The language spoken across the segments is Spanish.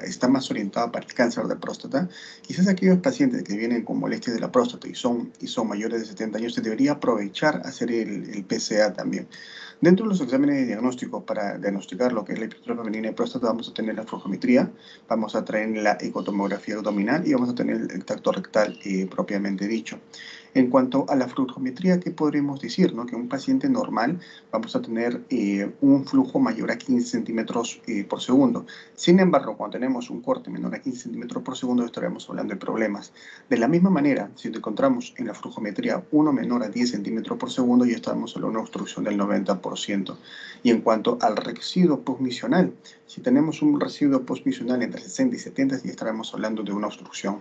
está más orientado para el cáncer de próstata, quizás aquellos pacientes que vienen con molestias de la próstata y son mayores de 70 años, se debería aprovechar hacer el PSA también. Dentro de los exámenes de diagnóstico para diagnosticar lo que es la hipertrofia femenina de próstata, vamos a tener la flujometría, vamos a traer la ecotomografía abdominal y vamos a tener el tacto rectal propiamente dicho. En cuanto a la flujometría, ¿qué podríamos decir? ¿No? Que un paciente normal vamos a tener un flujo mayor a 15 centímetros por segundo. Sin embargo, cuando tenemos un corte menor a 15 centímetros por segundo, estaremos hablando de problemas. De la misma manera, si encontramos en la flujometría uno menor a 10 centímetros por segundo, ya estamos en una obstrucción del 90%. Y en cuanto al residuo postmisional, si tenemos un residuo postmisional entre 60 y 70, ya estaremos hablando de una obstrucción.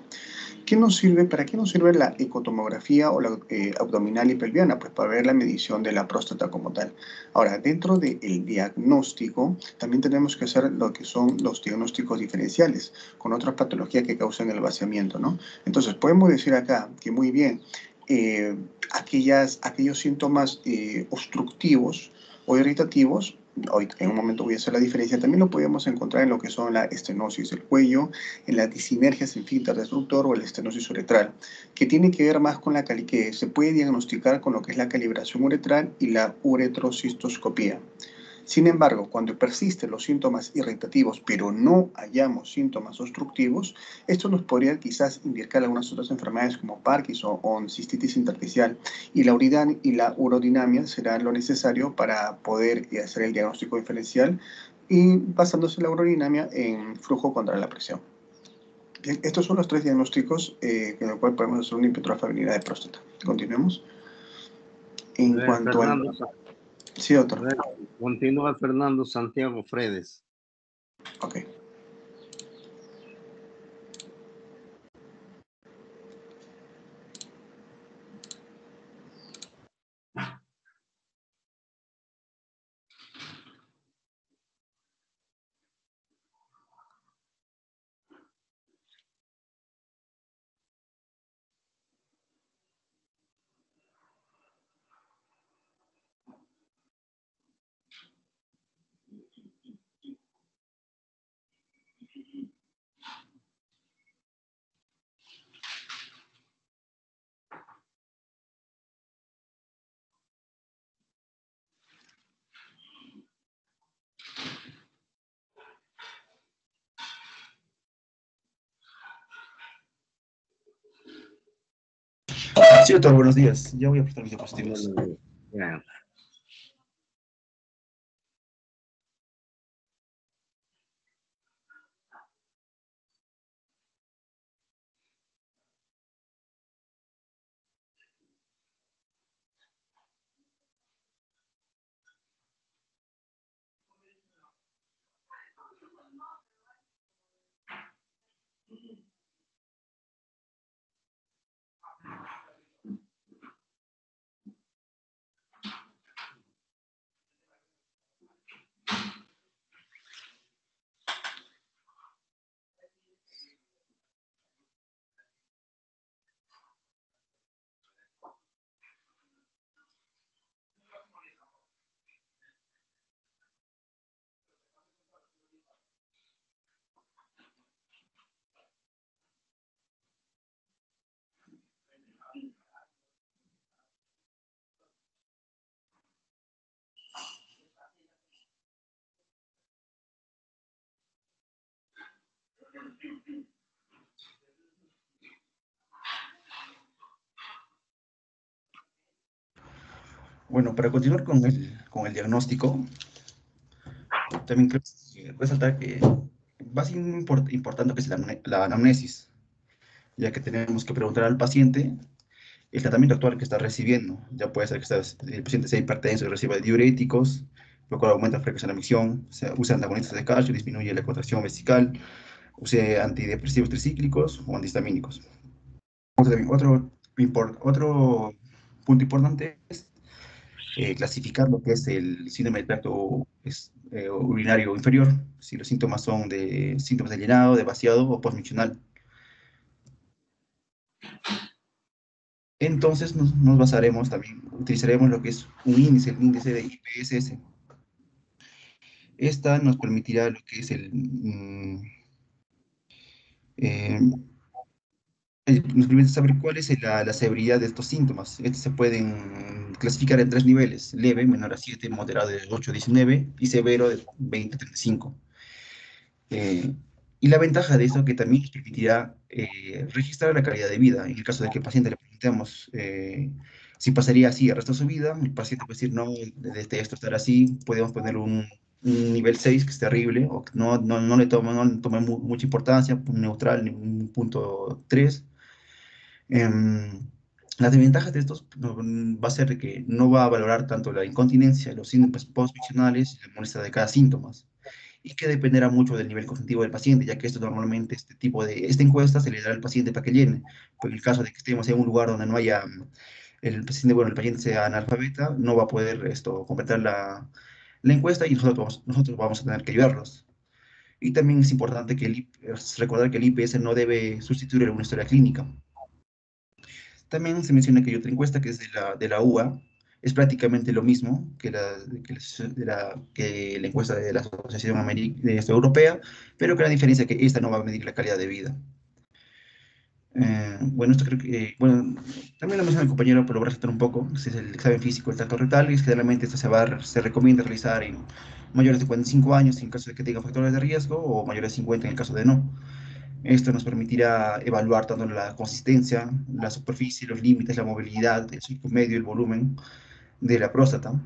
¿Para qué nos sirve la ecotomografía o la abdominal y pelviana? Pues para ver la medición de la próstata como tal. Ahora, dentro del diagnóstico, también tenemos que hacer lo que son los diagnósticos diferenciales con otras patologías que causan el vaciamiento, ¿no? Entonces, podemos decir acá que muy bien, aquellos síntomas obstructivos o irritativos, hoy en un momento voy a hacer la diferencia, también lo podemos encontrar en lo que son la estenosis del cuello, en la disinergia esfínter destructor o la estenosis uretral, que tiene que ver más con que se puede diagnosticar con lo que es la calibración uretral y la uretrocistoscopía. Sin embargo, cuando persisten los síntomas irritativos, pero no hallamos síntomas obstructivos, esto nos podría quizás indicar algunas otras enfermedades como Parkinson o cistitis intersticial, y la urodinamia será lo necesario para poder hacer el diagnóstico diferencial y basándose en la urodinamia en flujo contra la presión. Bien, estos son los tres diagnósticos con los cuales podemos hacer una hipertrofia femenina de próstata. Continuemos. En cuanto al... Fernando, Sí, doctor. Continúa Fernando Santiago Fredes. Ok. Sí, doctor, buenos días. Ya voy a apretar mis diapositivas. Bien. Bueno, para continuar con el diagnóstico, también creo que resaltar que va a ser importante que es la anamnesis, ya que tenemos que preguntar al paciente el tratamiento actual que está recibiendo. Ya puede ser que el paciente sea hipertenso y reciba diuréticos, lo cual aumenta la frecuencia de la micción, usa antagonistas de calcio, disminuye la contracción vesical, use antidepresivos tricíclicos o antihistamínicos. Otro punto importante es clasificar lo que es el síndrome del tracto urinario inferior, si los síntomas son de síntomas de llenado, de vaciado o postmiccional. Entonces nos basaremos también, utilizaremos lo que es un índice, el índice de IPSS. Esta nos permitirá lo que es nos permite saber cuál es la severidad de estos síntomas. Estos se pueden clasificar en 3 niveles: leve, menor a 7, moderado de 8 a 19 y severo de 20 a 35. Y la ventaja de esto que también nos permitirá registrar la calidad de vida. En el caso de que el paciente le preguntemos si pasaría así el resto de su vida, el paciente puede decir, no, desde esto estar así, podemos poner un nivel 6 que es terrible, o que no le toma, no le toma mucha importancia, un neutral, un punto 3. Las desventajas de estos va a ser de que no va a valorar tanto la incontinencia, los síntomas post-miccionales y la molestia de cada síntoma, y que dependerá mucho del nivel cognitivo del paciente, ya que esto normalmente, esta encuesta se le dará al paciente para que llene. Pero en el caso de que estemos en un lugar donde no haya, el paciente sea analfabeta, no va a poder completar la encuesta y nosotros vamos a tener que ayudarlos. Y también es importante recordar que el IPS no debe sustituir una historia clínica. También se menciona que hay otra encuesta que es de la UA, es prácticamente lo mismo que la encuesta de la Asociación Europea, pero que la diferencia es que esta no va a medir la calidad de vida. Bueno, esto creo que, bueno, también lo menciona el compañero, pero lo voy a resaltar un poco. Este es el examen físico del tracto rectal, y generalmente esto se recomienda realizar en mayores de 45 años en caso de que tenga factores de riesgo, o mayores de 50 en el caso de no. Esto nos permitirá evaluar tanto la consistencia, la superficie, los límites, la movilidad, el surco medio, el volumen de la próstata.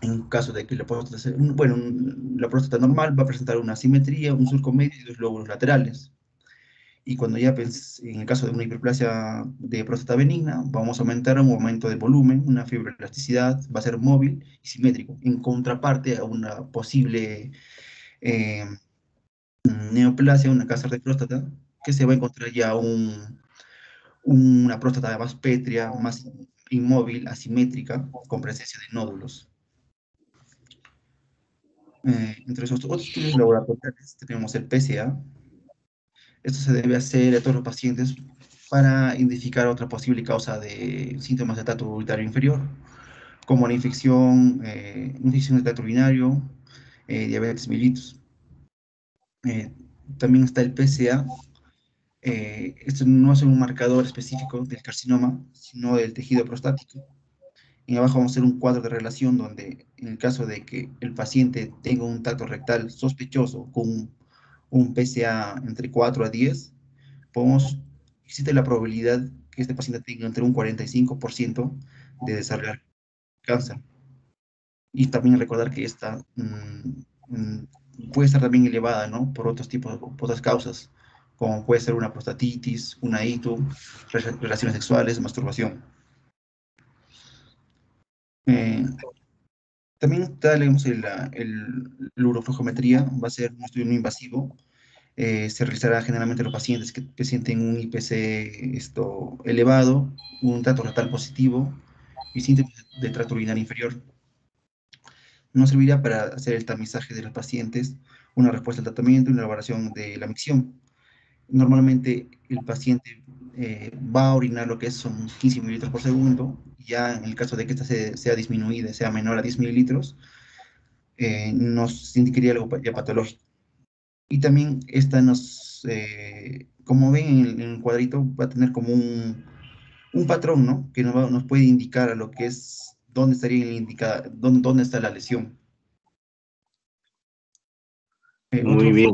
En caso de que la próstata la próstata normal va a presentar una simetría, un surco medio y dos lóbulos laterales. Y cuando ya en el caso de una hiperplasia de próstata benigna, vamos a aumentar un aumento de volumen, una fibroelasticidad, va a ser móvil y simétrico, en contraparte a una posible eh, neoplasia, una cáncer de próstata, que se va a encontrar ya una próstata más pétrea, más inmóvil, asimétrica, con presencia de nódulos. Entre esos otros estudios laboratoriales tenemos el PSA. Esto se debe hacer a todos los pacientes para identificar otra posible causa de síntomas de tracto urinario inferior, como la infección del tracto urinario, diabetes mellitus. También está el PSA. Esto no es un marcador específico del carcinoma, sino del tejido prostático. Y abajo vamos a hacer un cuadro de relación donde, en el caso de que el paciente tenga un tracto rectal sospechoso con un PSA entre 4 a 10, existe la probabilidad que este paciente tenga entre un 45% de desarrollar cáncer. Y también recordar que esta puede estar también elevada, ¿no? Por otras causas, como puede ser una prostatitis, una ITU, relaciones sexuales, masturbación. También tenemos la uroflojometría, va a ser un estudio no invasivo. Se realizará generalmente a los pacientes que presenten un IPC elevado, un tracto rectal positivo y síntomas del tracto urinario inferior. Nos servirá para hacer el tamizaje de los pacientes, una respuesta al tratamiento y una elaboración de la micción. Normalmente el paciente va a orinar lo que son 15 mililitros por segundo. Ya en el caso de que esta sea disminuida, sea menor a 10 mililitros, nos indicaría algo ya patológico. Y también esta como ven en el cuadrito, va a tener como un patrón, ¿no? Que nos puede indicar a lo que es, dónde estaría indicada, dónde está la lesión. Muy bien.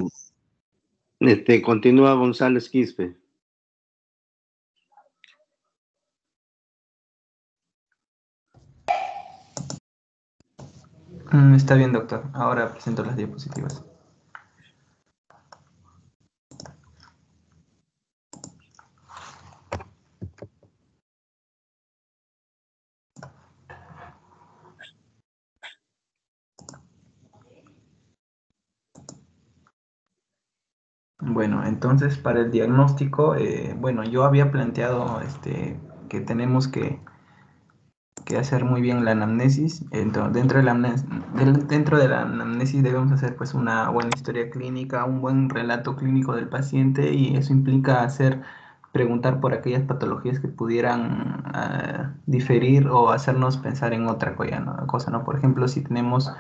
Continúa González Quispe. Está bien, doctor. Ahora presento las diapositivas. Bueno, entonces para el diagnóstico, bueno, yo había planteado que tenemos que hacer muy bien la anamnesis. Dentro de la anamnesis debemos hacer pues una buena historia clínica, un buen relato clínico del paciente, y eso implica preguntar por aquellas patologías que pudieran diferir o hacernos pensar en otra cosa, ¿no? Por ejemplo, si tenemos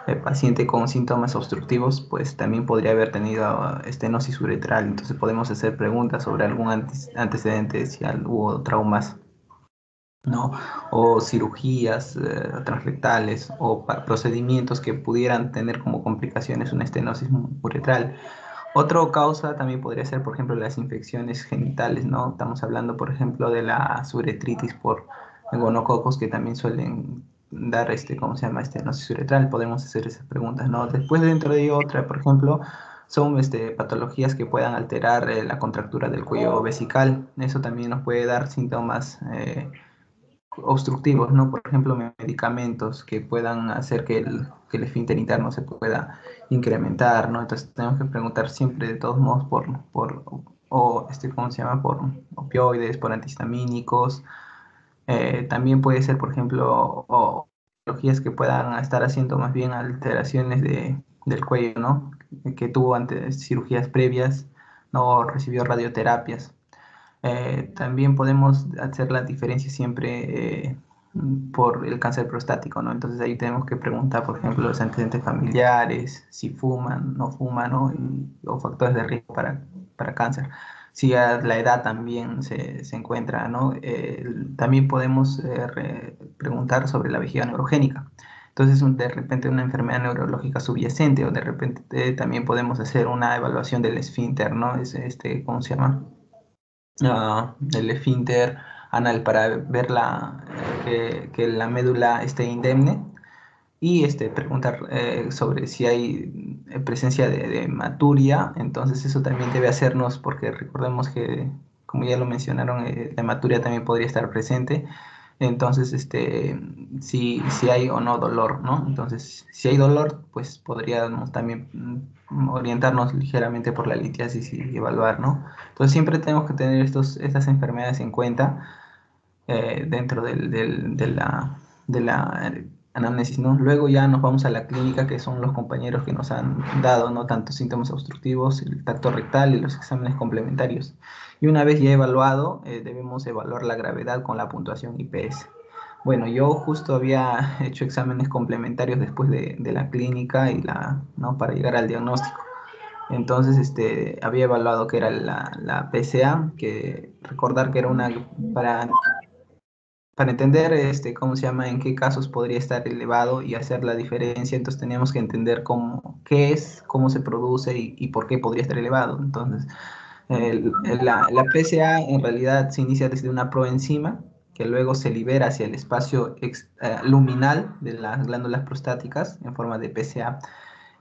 el paciente con síntomas obstructivos, pues también podría haber tenido estenosis uretral. Entonces podemos hacer preguntas sobre algún antecedente, si hubo traumas, ¿no? O cirugías transrectales o procedimientos que pudieran tener como complicaciones una estenosis uretral. Otra causa también podría ser, por ejemplo, las infecciones genitales, ¿no? Estamos hablando, por ejemplo, de la uretritis por gonococos que también suelen dar, ¿cómo se llama? Estenosis uretral. Podemos hacer esas preguntas, ¿no? Después dentro de otra, por ejemplo, son patologías que puedan alterar la contractura del cuello vesical. Eso también nos puede dar síntomas obstructivos, ¿no? Por ejemplo, medicamentos que puedan hacer que el esfínter interno se pueda incrementar, ¿no? Entonces tenemos que preguntar siempre de todos modos ¿cómo se llama? Por opioides, por antihistamínicos. También puede ser, por ejemplo, patologías que puedan estar haciendo más bien alteraciones del cuello, ¿no? Que tuvo antes cirugías previas, no recibió radioterapias. También podemos hacer la diferencia siempre por el cáncer prostático, ¿no? Entonces ahí tenemos que preguntar, por ejemplo, los antecedentes familiares, si fuman, no fuman, ¿no? O factores de riesgo para cáncer. Si a la edad también se encuentra, ¿no? También podemos preguntar sobre la vejiga neurogénica. Entonces, de repente una enfermedad neurológica subyacente o de repente también podemos hacer una evaluación del esfínter, ¿no? ¿Cómo se llama? El esfínter anal para ver que la médula esté indemne y preguntar sobre si hay presencia de hematuria. Entonces eso también debe hacernos, porque recordemos que, como ya lo mencionaron, la hematuria también podría estar presente. Entonces, si hay o no dolor, ¿no? Entonces, si hay dolor, pues podríamos también orientarnos ligeramente por la litiasis y evaluar, ¿no? Entonces, siempre tenemos que tener estas enfermedades en cuenta dentro de la anamnesis, ¿no? Luego ya nos vamos a la clínica, que son los compañeros que nos han dado, ¿no? Tanto síntomas obstructivos, el tacto rectal y los exámenes complementarios. Y una vez ya evaluado, debemos evaluar la gravedad con la puntuación IPS. Bueno, yo justo había hecho exámenes complementarios después de la clínica ¿no? Para llegar al diagnóstico. Entonces, había evaluado que era la PSA, que recordar que era para entender, ¿cómo se llama? En qué casos podría estar elevado y hacer la diferencia. Entonces teníamos que entender qué es, cómo se produce y por qué podría estar elevado. Entonces, la PSA en realidad se inicia desde una proenzima que luego se libera hacia el espacio luminal de las glándulas prostáticas en forma de PSA.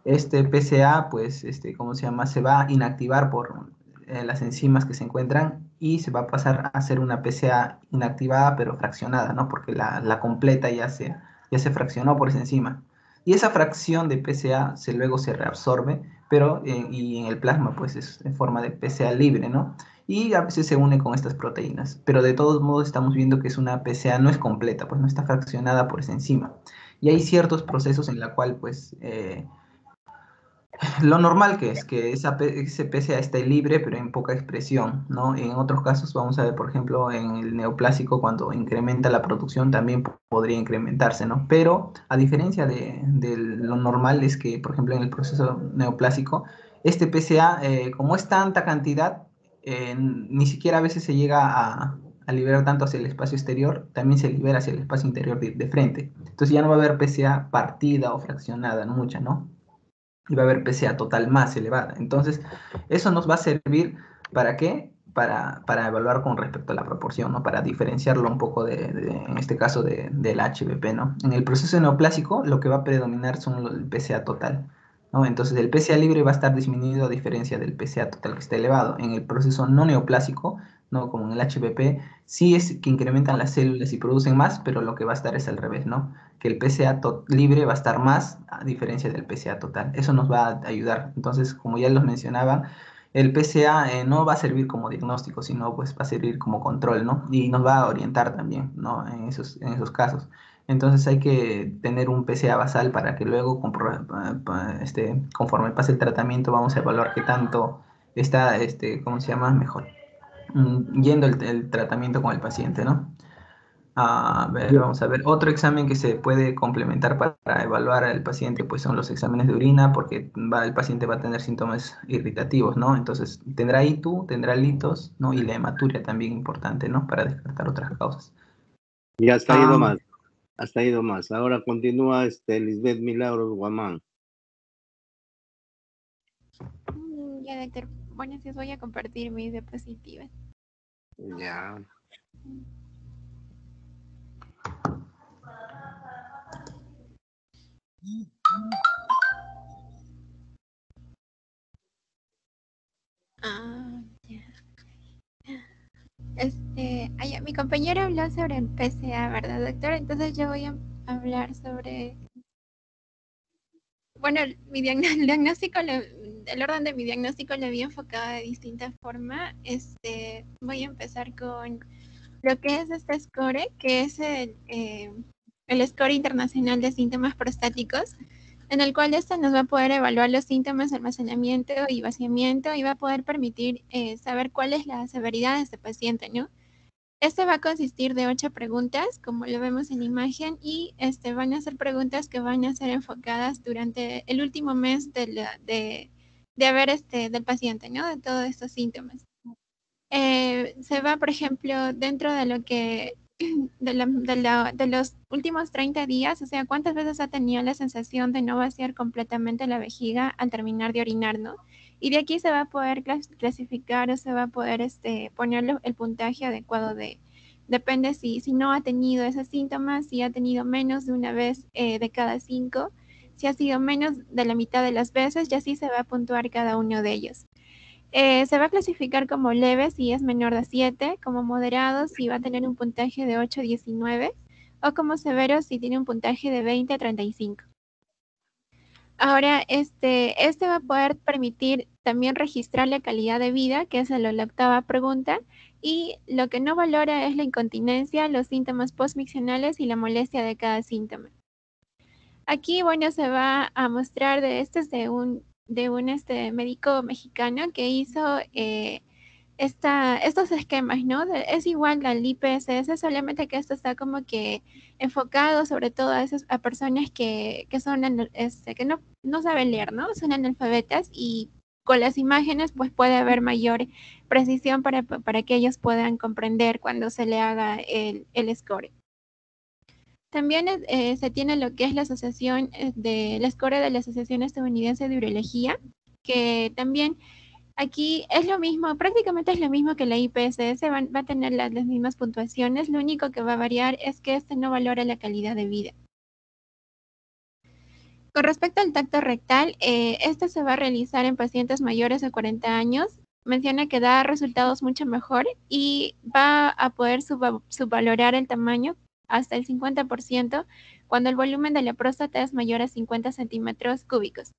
Este PSA, pues, ¿cómo se llama? Se va a inactivar por las enzimas que se encuentran y se va a pasar a ser una PSA inactivada pero fraccionada, ¿no? Porque la completa ya se fraccionó por esa enzima. Y esa fracción de PSA luego se reabsorbe, pero y en el plasma, pues, es en forma de PSA libre, ¿no? Y a veces se une con estas proteínas. Pero de todos modos estamos viendo que es una PSA, no es completa, pues no está fraccionada por esa enzima. Y hay ciertos procesos en la cual, pues, lo normal que es que ese PSA esté libre, pero en poca expresión, ¿no? En otros casos, vamos a ver, por ejemplo, en el neoplásico, cuando incrementa la producción, también podría incrementarse, ¿no? Pero a diferencia de lo normal, es que, por ejemplo, en el proceso neoplásico, este PSA, como es tanta cantidad, ni siquiera a veces se llega a liberar tanto hacia el espacio exterior, también se libera hacia el espacio interior de frente. Entonces ya no va a haber PSA partida o fraccionada, no mucha, ¿no? Y va a haber PSA total más elevada. Entonces, eso nos va a servir ¿para qué? Para evaluar con respecto a la proporción, ¿no? Para diferenciarlo un poco en este caso, del HBP, ¿no? En el proceso neoplásico, lo que va a predominar son el PSA total, ¿no? Entonces, el PSA libre va a estar disminuido a diferencia del PSA total que está elevado. En el proceso no neoplásico, ¿no? Como en el HBP, sí es que incrementan las células y producen más, pero lo que va a estar es al revés, ¿no? Que el PSA libre va a estar más a diferencia del PSA total. Eso nos va a ayudar. Entonces, como ya los mencionaba, el PSA no va a servir como diagnóstico, sino pues va a servir como control, ¿no? Y nos va a orientar también, ¿no? En esos casos. Entonces hay que tener un PSA basal para que luego, conforme pase el tratamiento, vamos a evaluar qué tanto está, ¿cómo se llama? Mejor. Yendo el tratamiento con el paciente, ¿no? A ver, vamos a ver. Otro examen que se puede complementar para evaluar al paciente, pues son los exámenes de orina, porque el paciente va a tener síntomas irritativos, ¿no? Entonces, tendrá ITU, tendrá litos, ¿no? Y la hematuria también importante, ¿no? Para descartar otras causas. Ya hasta ahí nomás. Hasta ahí nomás. Ahora continúa Lisbeth Milagros Guamán. Ya, doctor. Bueno, sí, voy a compartir mis diapositivas. Ya. Ya. Mi compañera habló sobre el PSA, ¿verdad, doctor? Entonces yo voy a hablar sobre... Bueno, el diagnóstico, el orden de mi diagnóstico lo había enfocado de distinta forma. Voy a empezar con lo que es este score, que es el score internacional de síntomas prostáticos, en el cual nos va a poder evaluar los síntomas de almacenamiento y vaciamiento y va a poder permitir saber cuál es la severidad de este paciente, ¿no? Este va a consistir de 8 preguntas, como lo vemos en la imagen, y van a ser preguntas que van a ser enfocadas durante el último mes de haber del paciente, ¿no? De todos estos síntomas. Se va, por ejemplo, dentro de lo que de los últimos 30 días, o sea, cuántas veces ha tenido la sensación de no vaciar completamente la vejiga al terminar de orinar, ¿no? Y de aquí se va a poder clasificar o se va a poder ponerle el puntaje adecuado depende si no ha tenido esos síntomas, si ha tenido menos de una vez de cada 5, si ha sido menos de la mitad de las veces, y así se va a puntuar cada uno de ellos. Se va a clasificar como leve si es menor de 7, como moderado si va a tener un puntaje de 8 a 19, o como severo si tiene un puntaje de 20 a 35. Ahora, este va a poder permitir también registrar la calidad de vida, que es la octava pregunta, y lo que no valora es la incontinencia, los síntomas postmiccionales y la molestia de cada síntoma. Aquí, bueno, se va a mostrar de un médico mexicano que hizo estos esquemas, ¿no? Es igual al IPSS, solamente que esto está como que enfocado sobre todo a personas que son que no saben leer, ¿no? Son analfabetas, y con las imágenes pues puede haber mayor precisión para que ellos puedan comprender cuando se le haga el score. También se tiene lo que es la asociación la score de la Asociación Estadounidense de Urología, que también aquí es lo mismo, prácticamente es lo mismo que la IPSS, va a tener las mismas puntuaciones, lo único que va a variar es que no valora la calidad de vida. Con respecto al tacto rectal, este se va a realizar en pacientes mayores de 40 años, menciona que da resultados mucho mejor y va a poder subvalorar el tamaño hasta el 50% cuando el volumen de la próstata es mayor a 50 centímetros cúbicos.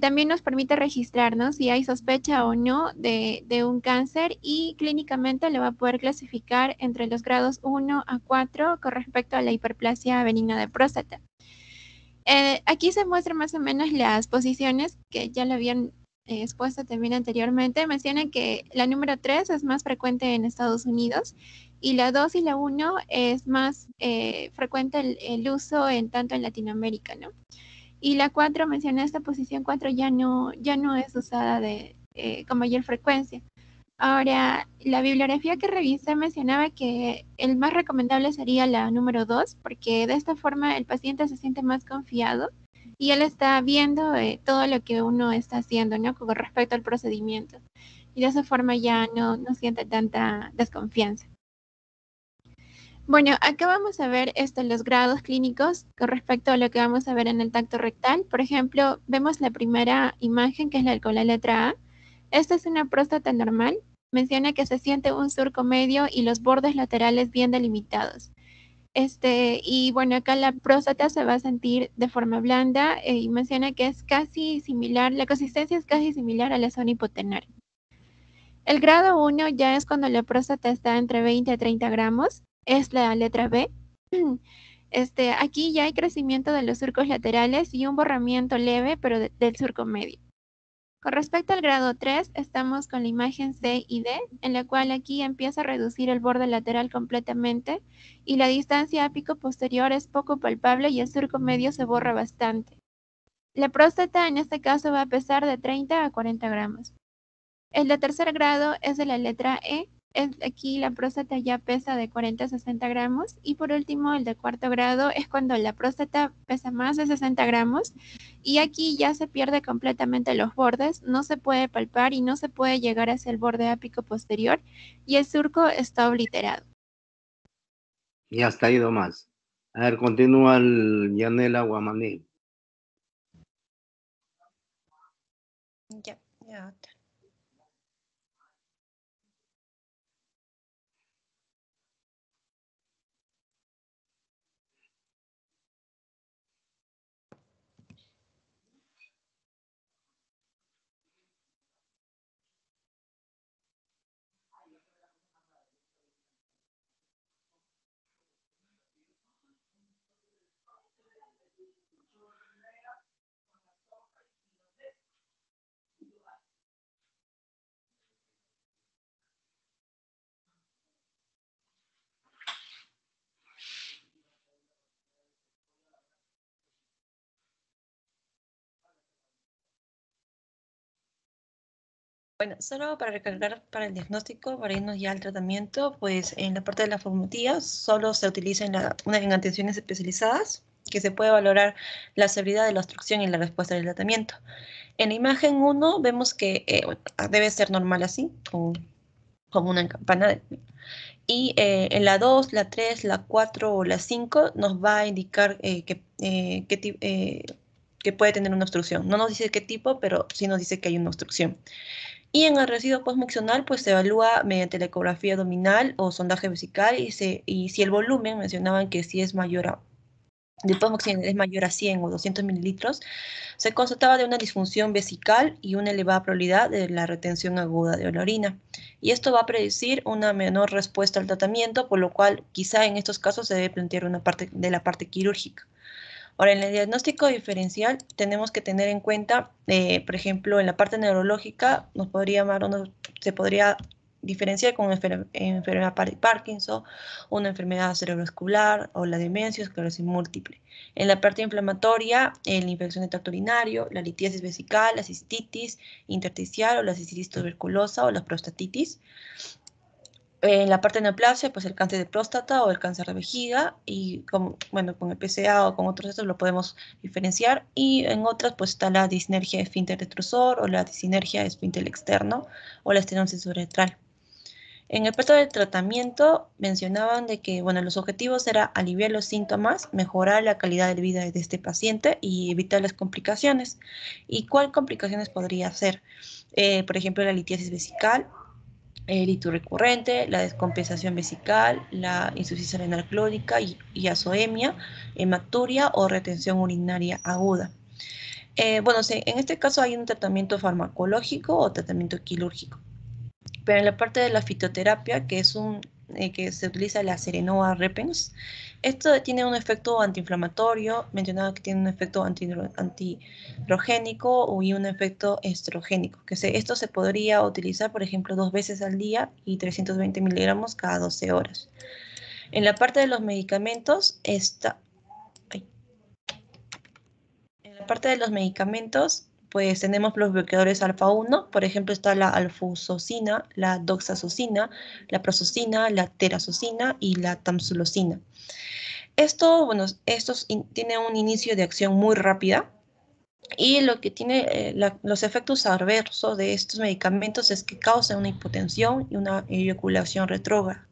También nos permite registrar, ¿no?, si hay sospecha o no de un cáncer, y clínicamente lo va a poder clasificar entre los grados 1 a 4 con respecto a la hiperplasia benigna de próstata. Aquí se muestran más o menos las posiciones que ya lo habían expuesto también anteriormente. Mencionan que la número 3 es más frecuente en Estados Unidos y la 2 y la 1 es más frecuente el uso tanto en Latinoamérica, ¿no? Y la 4, mencioné esta posición 4, ya no es usada con mayor frecuencia. Ahora, la bibliografía que revisé mencionaba que el más recomendable sería la número 2, porque de esta forma el paciente se siente más confiado y él está viendo todo lo que uno está haciendo, ¿no?, con respecto al procedimiento. Y de esa forma ya no siente tanta desconfianza. Bueno, acá vamos a ver los grados clínicos con respecto a lo que vamos a ver en el tacto rectal. Por ejemplo, vemos la primera imagen, que es con la letra A. Esta es una próstata normal. Menciona que se siente un surco medio y los bordes laterales bien delimitados. Y bueno, acá la próstata se va a sentir de forma blanda y menciona que es casi similar, la consistencia es casi similar a la zona hipotenar. El grado 1 ya es cuando la próstata está entre 20 a 30 gramos. Es la letra B. Aquí ya hay crecimiento de los surcos laterales y un borramiento leve, pero del surco medio. Con respecto al grado 3, estamos con la imagen C y D, en la cual aquí empieza a reducir el borde lateral completamente y la distancia ápico-posterior es poco palpable y el surco medio se borra bastante. La próstata en este caso va a pesar de 30 a 40 gramos. El de tercer grado es de la letra E. Aquí la próstata ya pesa de 40 a 60 gramos. Y por último, el de cuarto grado es cuando la próstata pesa más de 60 gramos. Y aquí ya se pierde completamente los bordes, no se puede palpar y no se puede llegar hacia el borde ápico posterior. Y el surco está obliterado. Y hasta ido más. A ver, continúa el Yanela Guamaní. Ya. Bueno, solo para recalcar para el diagnóstico, para irnos ya al tratamiento, pues en la parte de la fotometría solo se utiliza en atenciones especializadas, que se puede valorar la severidad de la obstrucción y la respuesta del tratamiento. En la imagen 1 vemos que bueno, debe ser normal así, como una campana. Y en la 2, la 3, la 4 o la 5 nos va a indicar que puede tener una obstrucción. No nos dice qué tipo, pero sí nos dice que hay una obstrucción. Y en el residuo postmiccional, pues se evalúa mediante la ecografía abdominal o sondaje vesical y si el volumen, mencionaban que si es mayor del postmiccional es mayor a 100 o 200 mililitros, se constataba de una disfunción vesical y una elevada probabilidad de la retención aguda de la orina. Y esto va a predecir una menor respuesta al tratamiento, por lo cual quizá en estos casos se debe plantear una parte de la parte quirúrgica. Ahora, en el diagnóstico diferencial tenemos que tener en cuenta, por ejemplo, en la parte neurológica se podría diferenciar con enfermedad Parkinson, una enfermedad cerebrovascular o la demencia o esclerosis múltiple. En la parte inflamatoria, la infección de tracto urinario, la litiasis vesical, la cistitis intersticial o la cistitis tuberculosa o la prostatitis. En la parte de neoplasia, pues el cáncer de próstata o el cáncer de vejiga, y con el PSA o con otros estos lo podemos diferenciar, y en otras pues está la disnergia esfínter detrusor o la disinergia esfínter externo o la estenosis uretral. En el plato de tratamiento mencionaban de que los objetivos era aliviar los síntomas, mejorar la calidad de vida de este paciente y evitar las complicaciones. ¿Y cuáles complicaciones podría ser? Por ejemplo, la litiasis vesical, el ictus recurrente, la descompensación vesical, la insuficiencia renal crónica y azoemia, hematuria o retención urinaria aguda. En este caso hay un tratamiento farmacológico o tratamiento quirúrgico. Pero en la parte de la fitoterapia, que se utiliza la Serenoa repens, esto tiene un efecto antiinflamatorio, mencionaba que tiene un efecto antiandrogénico y un efecto estrogénico, esto se podría utilizar, por ejemplo, 2 veces al día y 320 miligramos cada 12 horas. En la parte de los medicamentos, pues tenemos los bloqueadores alfa-1, por ejemplo está la alfusocina, la doxazocina, la prozosina, la terazocina y la tamsulosina. Estos tienen un inicio de acción muy rápida y lo que tiene los efectos adversos de estos medicamentos es que causan una hipotensión y una eyaculación retrógrada.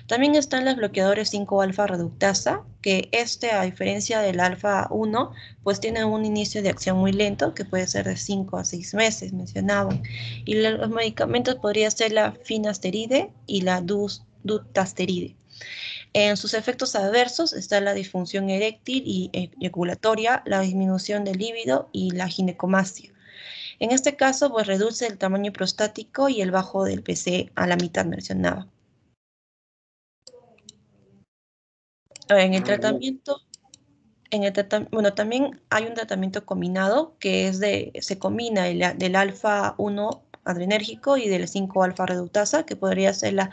También están los bloqueadores 5-alfa reductasa, que a diferencia del alfa-1, pues tiene un inicio de acción muy lento, que puede ser de 5 a 6 meses, mencionaban. Y los medicamentos podrían ser la finasteride y la dutasteride. En sus efectos adversos está la disfunción eréctil y eyaculatoria, la disminución del líbido y la ginecomastia. En este caso, pues reduce el tamaño prostático y el bajo del PC a la mitad, mencionaba. En el tratamiento, Bueno, también hay un tratamiento combinado que es se combina del alfa-1 adrenérgico y del 5-alfa reductasa, que podría ser la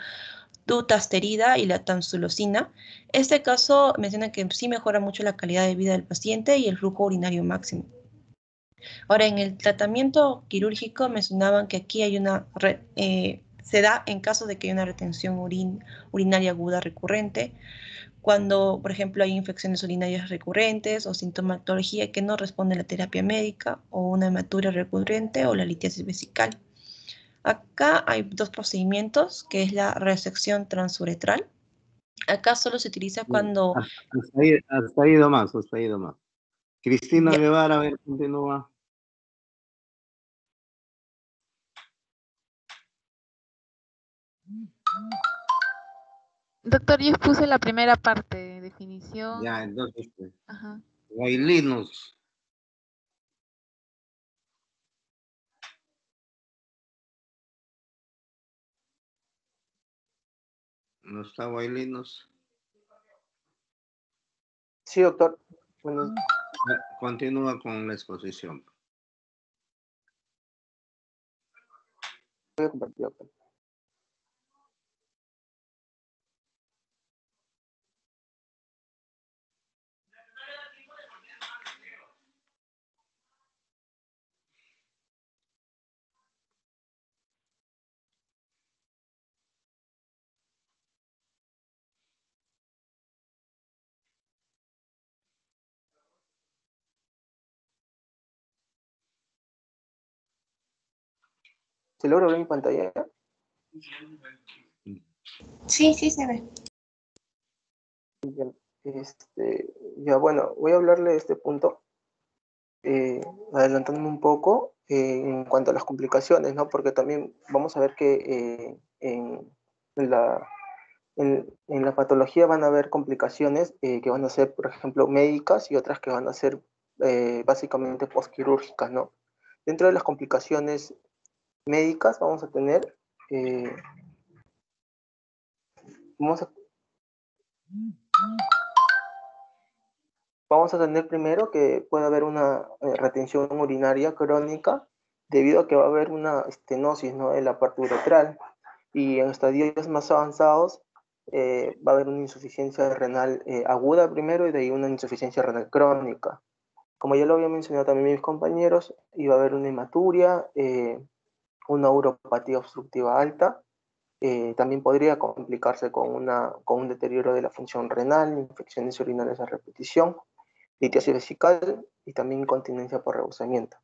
dutasterida y la tamsulosina. Este caso menciona que sí mejora mucho la calidad de vida del paciente y el flujo urinario máximo. Ahora, en el tratamiento quirúrgico mencionaban que aquí hay se da en caso de que hay una retención urinaria aguda recurrente, cuando, por ejemplo, hay infecciones urinarias recurrentes o sintomatología que no responde a la terapia médica, o una hematuria recurrente o la litiasis vesical. Acá hay dos procedimientos, que es la resección transuretral. Acá solo se utiliza cuando... Hasta ahí nomás, hasta ahí nomás. Cristina Ya. Guevara, a ver, continúa. Doctor, yo puse la primera parte, definición. Ya, entonces, Ajá. Guaylinos. ¿No está Guaylinos? Sí, doctor. Bueno, Continúa con la exposición. voy a compartir, doctor. ¿Se logra ver mi pantalla? Sí, sí se ve. Bien. Ya, bueno, voy a hablarle de este punto, adelantándome un poco en cuanto a las complicaciones, ¿no? Porque también vamos a ver que en la patología van a haber complicaciones que van a ser, por ejemplo, médicas y otras que van a ser básicamente postquirúrgicas, ¿no? Dentro de las complicaciones médicas vamos a tener, vamos a, vamos a tener primero que puede haber una retención urinaria crónica debido a que va a haber una estenosis, ¿no?, de la parte uretral, y en estadios más avanzados va a haber una insuficiencia renal aguda primero y de ahí una insuficiencia renal crónica. Como ya lo había mencionado también mis compañeros, iba a haber una hematuria, una uropatía obstructiva alta. También podría complicarse con un deterioro de la función renal, infecciones urinarias a repetición, litiasis vesical y también incontinencia por rebosamiento.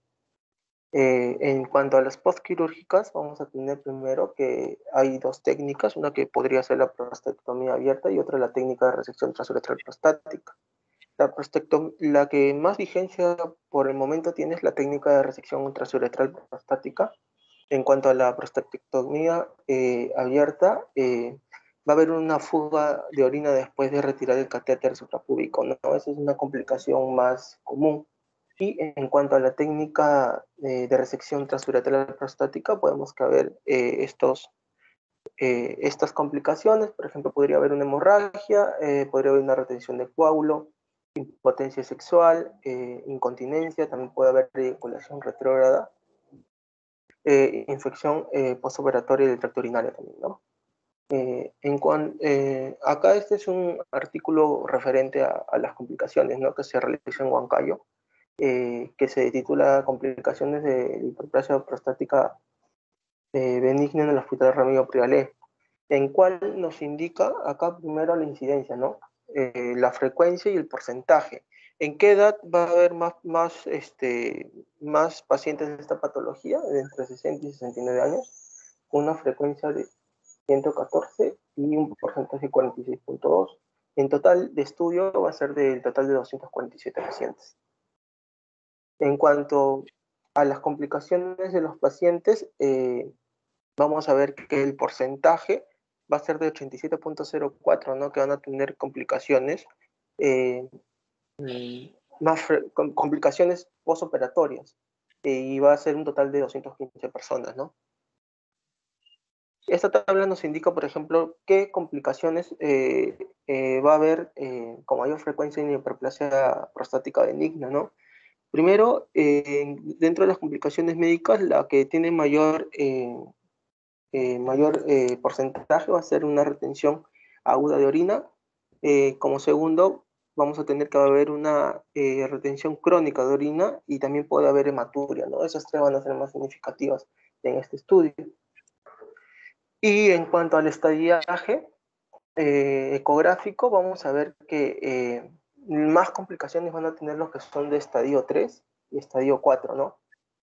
En cuanto a las postquirúrgicas, vamos a tener primero que hay dos técnicas, una que podría ser la prostatectomía abierta y otra la técnica de resección transuretral prostática. La que más vigencia por el momento tiene es la técnica de resección transuretral prostática. En cuanto a la prostatectomía abierta, va a haber una fuga de orina después de retirar el catéter suprapúbico, ¿no? Esa es una complicación más común. Y en cuanto a la técnica de resección transuretral prostática, podemos que haber estas complicaciones. Por ejemplo, podría haber una hemorragia, podría haber una retención de coágulo, impotencia sexual, incontinencia, también puede haber eyaculación retrógrada, infección postoperatoria del tracto urinario también, ¿no? Acá este es un artículo referente a las complicaciones, ¿no?, que se realiza en Huancayo, que se titula Complicaciones de hiperplasia prostática benigna en el Hospital Ramiro Prialé, en cual nos indica acá primero la incidencia, ¿no? La frecuencia y el porcentaje. ¿En qué edad va a haber más pacientes de esta patología? De entre 60 y 69 años, con una frecuencia de 114 y un porcentaje de 46.2. En total de estudio va a ser del total de 247 pacientes. En cuanto a las complicaciones de los pacientes, vamos a ver que el porcentaje va a ser de 87.04, ¿no?, que van a tener complicaciones, complicaciones postoperatorias, y va a ser un total de 215 personas, ¿no? Esta tabla nos indica, por ejemplo, qué complicaciones va a haber con mayor frecuencia en hiperplasia prostática benigna, ¿no? Primero, dentro de las complicaciones médicas, la que tiene mayor porcentaje va a ser una retención aguda de orina. Como segundo, vamos a tener que haber una retención crónica de orina y también puede haber hematuria, ¿no? Esas tres van a ser más significativas en este estudio. Y en cuanto al estadiaje ecográfico, vamos a ver que más complicaciones van a tener los que son de estadio 3 y estadio 4, ¿no?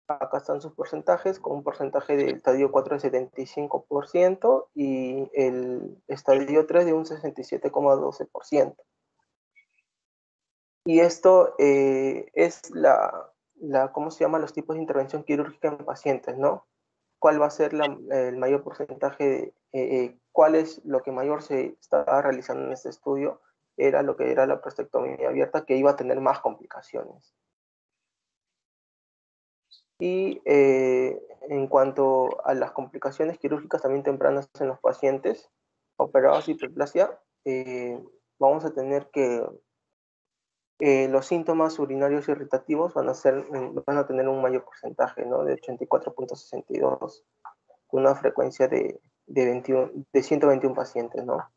Acá están sus porcentajes, con un porcentaje del estadio 4 de 75% y el estadio 3 de un 67,12%. Y esto es ¿cómo se llama? Los tipos de intervención quirúrgica en pacientes, ¿no? ¿Cuál va a ser el mayor porcentaje? ¿Cuál es lo que mayor se estaba realizando en este estudio? Era lo que era la prostatectomía abierta, que iba a tener más complicaciones. Y en cuanto a las complicaciones quirúrgicas también tempranas en los pacientes operados de hiperplasia, vamos a tener que los síntomas urinarios irritativos van a tener un mayor porcentaje, ¿no? De 84,62, con una frecuencia de 121 pacientes, ¿no?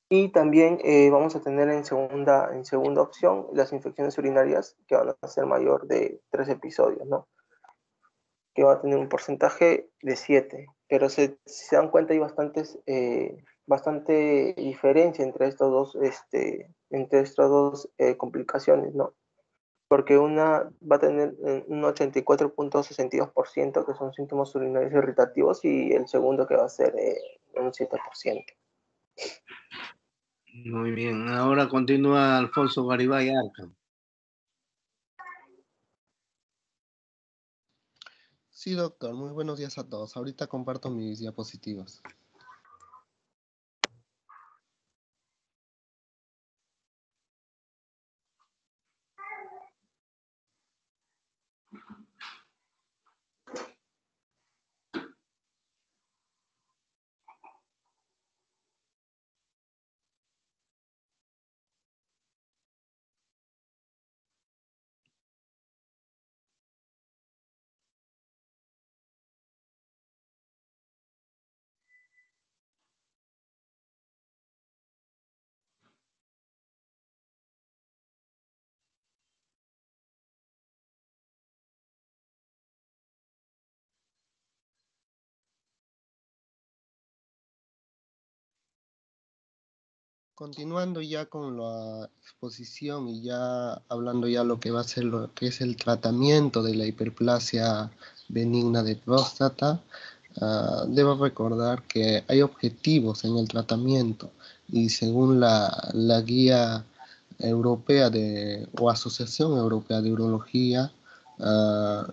Y también vamos a tener en segunda opción las infecciones urinarias, que van a ser mayor de 3 episodios, ¿no? Que va a tener un porcentaje de 7. Pero si se dan cuenta hay bastante diferencia entre estas dos complicaciones, ¿no? Porque una va a tener un 84,62%, que son síntomas urinarios irritativos, y el segundo que va a ser un 7%. Muy bien, ahora continúa Alfonso Garibay Arca. Sí, doctor, muy buenos días a todos. Ahorita comparto mis diapositivas. Continuando ya con la exposición y ya hablando ya lo que va a ser lo que es el tratamiento de la hiperplasia benigna de próstata, debo recordar que hay objetivos en el tratamiento y según la guía europea o Asociación Europea de Urología,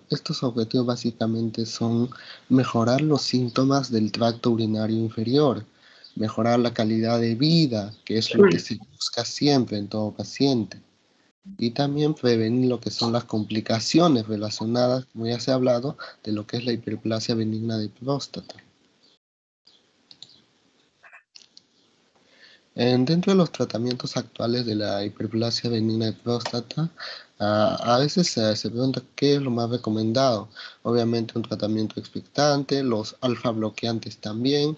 estos objetivos básicamente son mejorar los síntomas del tracto urinario inferior, mejorar la calidad de vida, que es lo que se busca siempre en todo paciente, y también prevenir lo que son las complicaciones relacionadas, como ya se ha hablado, de lo que es la hiperplasia benigna de próstata. Dentro de los tratamientos actuales de la hiperplasia benigna de próstata, a veces se pregunta qué es lo más recomendado. Obviamente un tratamiento expectante, los alfa bloqueantes también,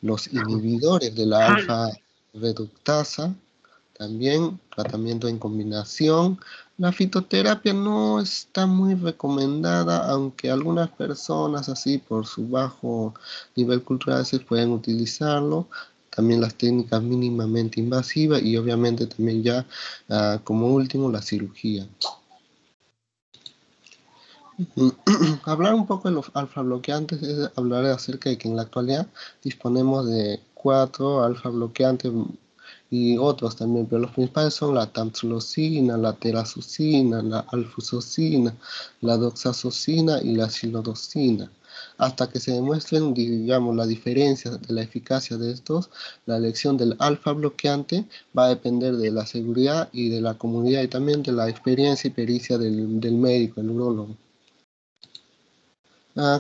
los inhibidores de la alfa reductasa, también tratamiento en combinación. La fitoterapia no está muy recomendada, aunque algunas personas así por su bajo nivel cultural se pueden utilizarlo. También las técnicas mínimamente invasivas y obviamente también ya como último la cirugía. Hablar un poco de los alfa bloqueantes es hablar acerca de que en la actualidad disponemos de 4 alfa bloqueantes y otros también, pero los principales son la tamsulosina, la terazucina, la alfuzoxina, la doxazosina y la silodosina. Hasta que se demuestren, digamos, la diferencia de la eficacia de estos, la elección del alfa bloqueante va a depender de la seguridad y de la comunidad y también de la experiencia y pericia del médico, el urólogo.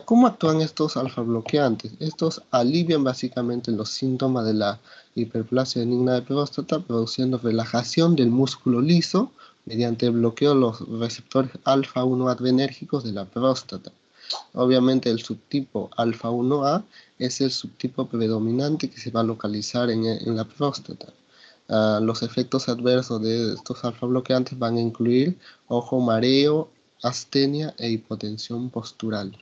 ¿Cómo actúan estos alfa bloqueantes? Estos alivian básicamente los síntomas de la hiperplasia benigna de próstata, produciendo relajación del músculo liso mediante el bloqueo de los receptores alfa-1 adrenérgicos de la próstata. Obviamente el subtipo alfa-1A es el subtipo predominante que se va a localizar en la próstata. Los efectos adversos de estos alfa bloqueantes van a incluir ojo, mareo, astenia e hipotensión postural.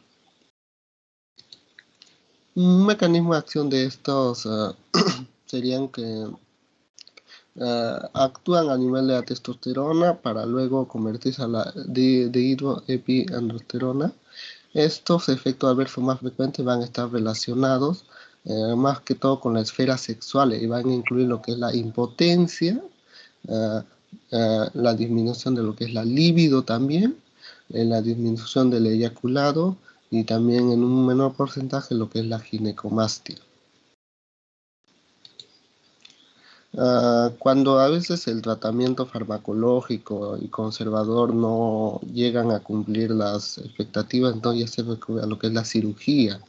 Un mecanismo de acción de estos serían que actúan a nivel de la testosterona para luego convertirse a la dihidroepiandrosterona. Estos efectos adversos más frecuentes van a estar relacionados más que todo con la esfera sexual y van a incluir lo que es la impotencia, la disminución de lo que es la libido también, la disminución del eyaculado y también en un menor porcentaje lo que es la ginecomastia. Cuando a veces el tratamiento farmacológico y conservador no llegan a cumplir las expectativas, entonces ya se recurre a lo que es la cirugía.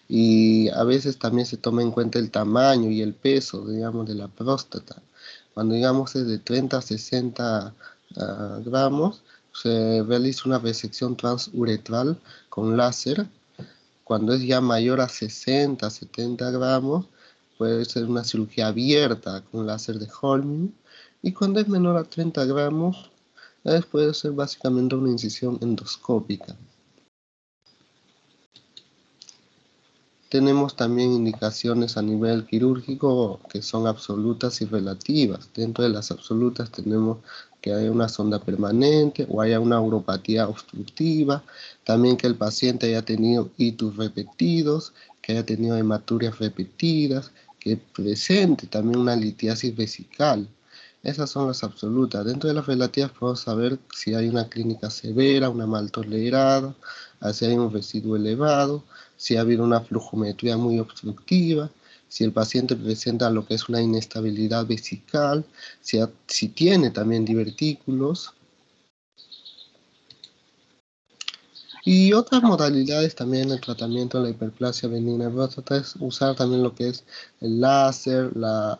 Y a veces también se toma en cuenta el tamaño y el peso, digamos, de la próstata. Cuando, digamos, es de 30 a 60 gramos, se realiza una resección transuretral con láser. Cuando es ya mayor a 60, 70 gramos, puede ser una cirugía abierta con láser de Holming. Y cuando es menor a 30 gramos, puede ser básicamente una incisión endoscópica. Tenemos también indicaciones a nivel quirúrgico que son absolutas y relativas. Dentro de las absolutas tenemos que haya una sonda permanente o haya una uropatía obstructiva, también que el paciente haya tenido itus repetidos, que haya tenido hematurias repetidas, que presente también una litiasis vesical. Esas son las absolutas. Dentro de las relativas podemos saber si hay una clínica severa, una mal tolerada, si hay un residuo elevado, si ha habido una flujometría muy obstructiva, si el paciente presenta lo que es una inestabilidad vesical, si tiene también divertículos. Y otras modalidades también del tratamiento de la hiperplasia benigna de próstata es usar también lo que es el láser, la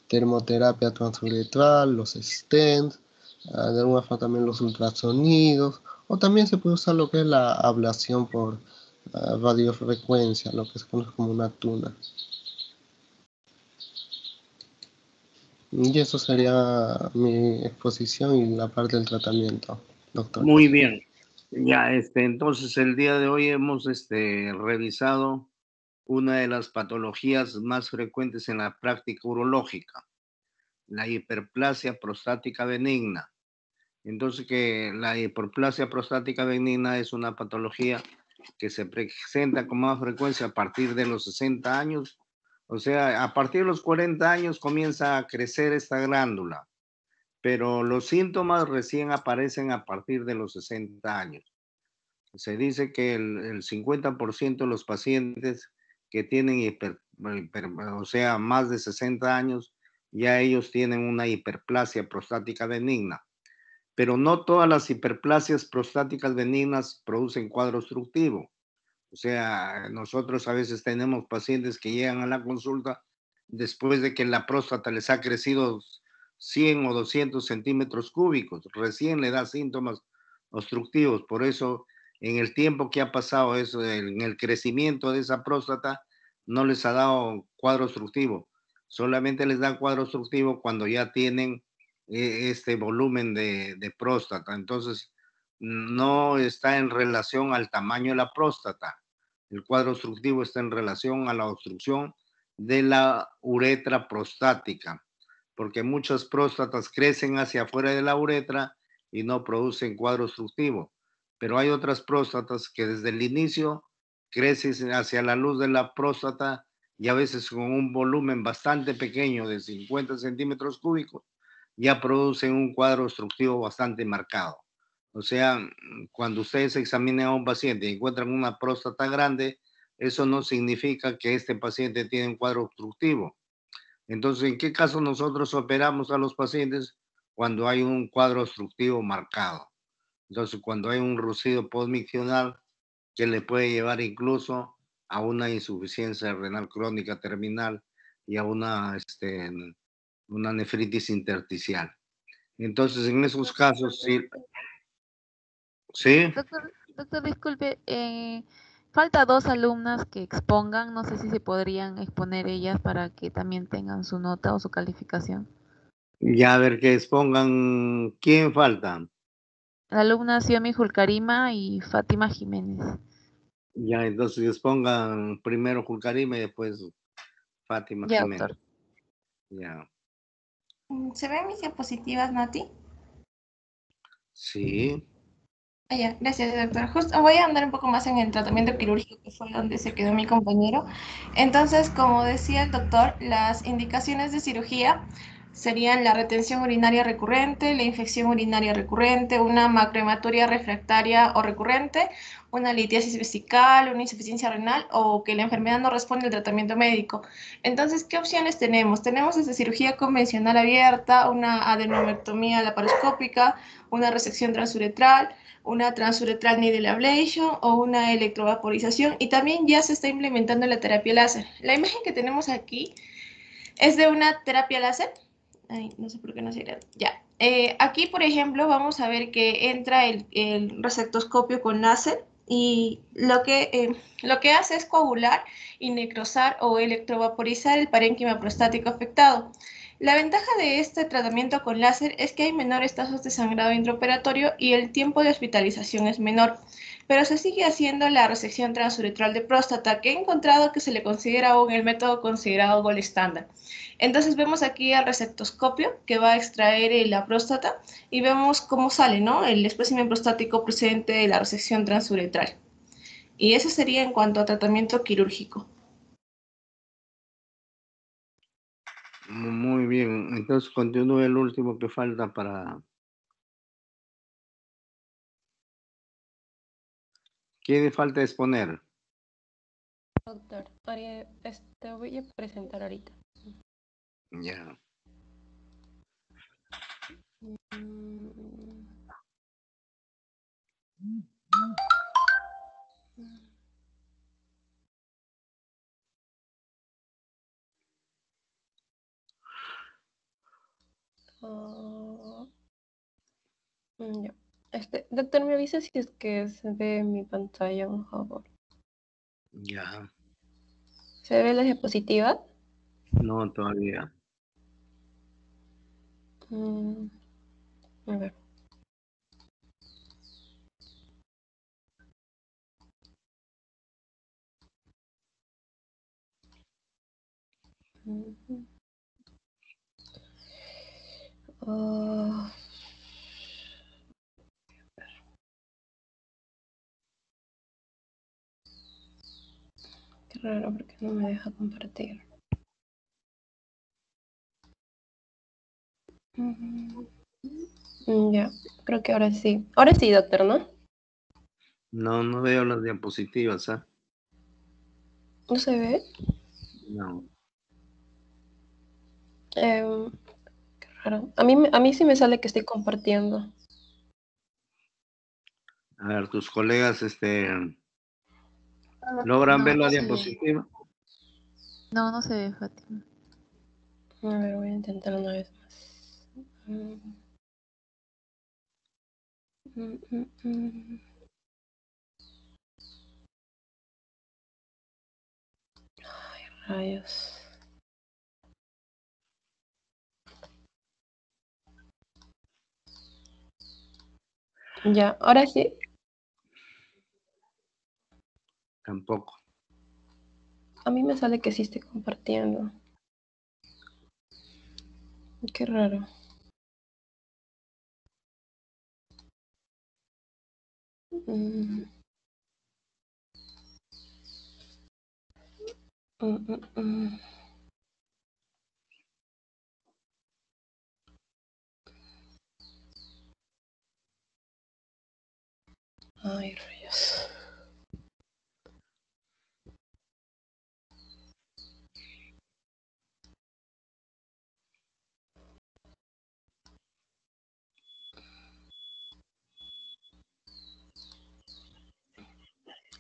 termoterapia transuretral, los stents, de alguna forma también los ultrasonidos, o también se puede usar lo que es la ablación por radiofrecuencia, lo que se conoce como una tuna. Y eso sería mi exposición y la parte del tratamiento, doctor. Muy bien. Ya, entonces el día de hoy hemos revisado una de las patologías más frecuentes en la práctica urológica, la hiperplasia prostática benigna. Entonces que la hiperplasia prostática benigna es una patología que se presenta con más frecuencia a partir de los 60 años. O sea, a partir de los 40 años comienza a crecer esta glándula, pero los síntomas recién aparecen a partir de los 60 años. Se dice que el 50% de los pacientes que tienen o sea, más de 60 años, ya ellos tienen una hiperplasia prostática benigna. Pero no todas las hiperplasias prostáticas benignas producen cuadro obstructivo. O sea, nosotros a veces tenemos pacientes que llegan a la consulta después de que la próstata les ha crecido 100 o 200 centímetros cúbicos. Recién le da síntomas obstructivos. Por eso, en el tiempo que ha pasado eso, en el crecimiento de esa próstata, no les ha dado cuadro obstructivo. Solamente les da cuadro obstructivo cuando ya tienen este volumen de próstata. Entonces, no está en relación al tamaño de la próstata. El cuadro obstructivo está en relación a la obstrucción de la uretra prostática, porque muchas próstatas crecen hacia afuera de la uretra y no producen cuadro obstructivo. Pero hay otras próstatas que desde el inicio crecen hacia la luz de la próstata y a veces con un volumen bastante pequeño de 50 centímetros cúbicos ya producen un cuadro obstructivo bastante marcado. O sea, cuando ustedes examinen a un paciente y encuentran una próstata grande, eso no significa que este paciente tiene un cuadro obstructivo. Entonces, ¿en qué caso nosotros operamos a los pacientes? Cuando hay un cuadro obstructivo marcado. Entonces, cuando hay un rocido postmiccional que le puede llevar incluso a una insuficiencia renal crónica terminal y a una nefritis intersticial. Entonces, en esos casos, sí. ¿Sí? Doctor, disculpe, falta 2 alumnas que expongan, no sé si se podrían exponer ellas para que también tengan su nota o su calificación. Ya a ver que expongan. ¿Quién falta? La alumna Xiomi Julcarima y Fátima Jiménez. Ya, entonces expongan primero Julcarima y después Fátima Ya, Jiménez. doctor. Ya. ¿Se ven mis diapositivas, Nati? Sí. Ya, gracias, doctor. Justo voy a andar un poco más en el tratamiento quirúrgico, que fue donde se quedó mi compañero. Entonces, como decía el doctor, las indicaciones de cirugía serían la retención urinaria recurrente, la infección urinaria recurrente, una macrohematuria refractaria o recurrente, una litiasis vesical, una insuficiencia renal o que la enfermedad no responde al tratamiento médico. Entonces, ¿qué opciones tenemos? Tenemos desde cirugía convencional abierta, una adenomectomía laparoscópica, una resección transuretral, una transuretral needle ablation o una electrovaporización, y también ya se está implementando la terapia láser. La imagen que tenemos aquí es de una terapia láser. Ay, no sé por qué no se irá. Ya. Aquí, por ejemplo, vamos a ver que entra el resectoscopio con láser y lo que hace es coagular y necrosar o electrovaporizar el parénquima prostático afectado. La ventaja de este tratamiento con láser es que hay menores tasas de sangrado intraoperatorio y el tiempo de hospitalización es menor, pero se sigue haciendo la resección transuretral de próstata, que he encontrado que se le considera aún el método considerado gold estándar. Entonces vemos aquí al resectoscopio que va a extraer la próstata y vemos cómo sale, ¿no? El espécimen prostático presente de la resección transuretral. Y eso sería en cuanto a tratamiento quirúrgico. Muy bien. Entonces continúe el último que falta para... ¿Quién falta exponer? Doctor, voy a presentar ahorita. Ya. Ya. Doctor, me avisa si es que se ve mi pantalla, por favor. Ya. ¿Se ve la diapositiva? No, todavía. A ver. Ah, qué raro, porque no me deja compartir. Ya, creo que ahora sí. Ahora sí, doctor, ¿no? No, no veo las diapositivas, ¿ah? ¿No se ve? No. Qué raro. A mí sí me sale que estoy compartiendo. A ver, tus colegas, ¿logran No, ver la no se ve. diapositiva? No, no se ve, Fátima. A ver, voy a intentar una vez más. Ay, rayos. Ya, ahora sí. Tampoco. A mí me sale que sí estoy compartiendo. Qué raro. Mm, mm, mm, mm. Ay, rayos.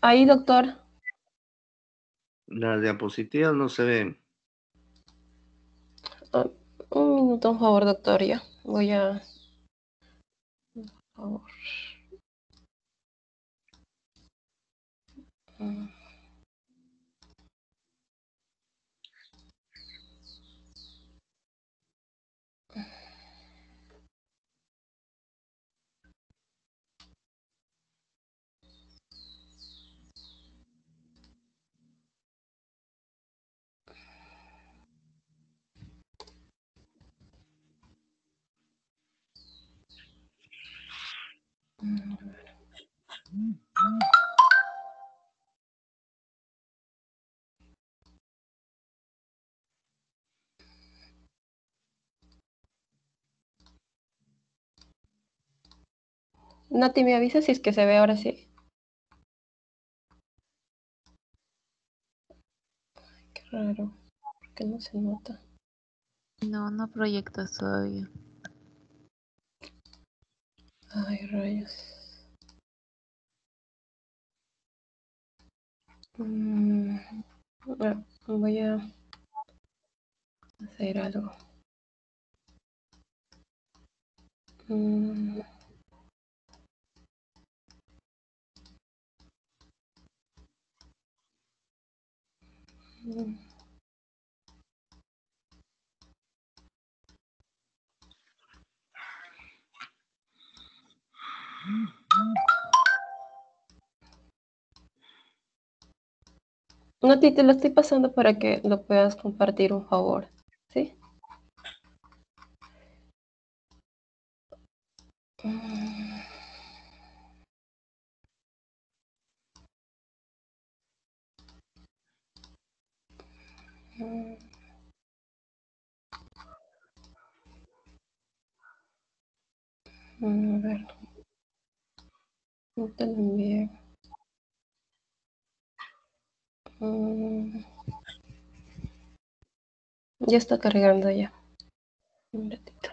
Ahí, doctor. Las diapositivas no se ven. Ah, un minuto, por favor, doctor, ya. Voy a... Por favor. Mm. Nati, ¿me avisa si es que se ve ahora sí? Qué raro, porque no se nota. No, no proyectas todavía. Ay, rayos. Voy a hacer algo. Mm. Mm. Nati, te lo estoy pasando para que lo puedas compartir, un favor. ¿Sí? Mm. Mm. A ver. No te lo envié. Mm. Ya está cargando ya. Un ratito.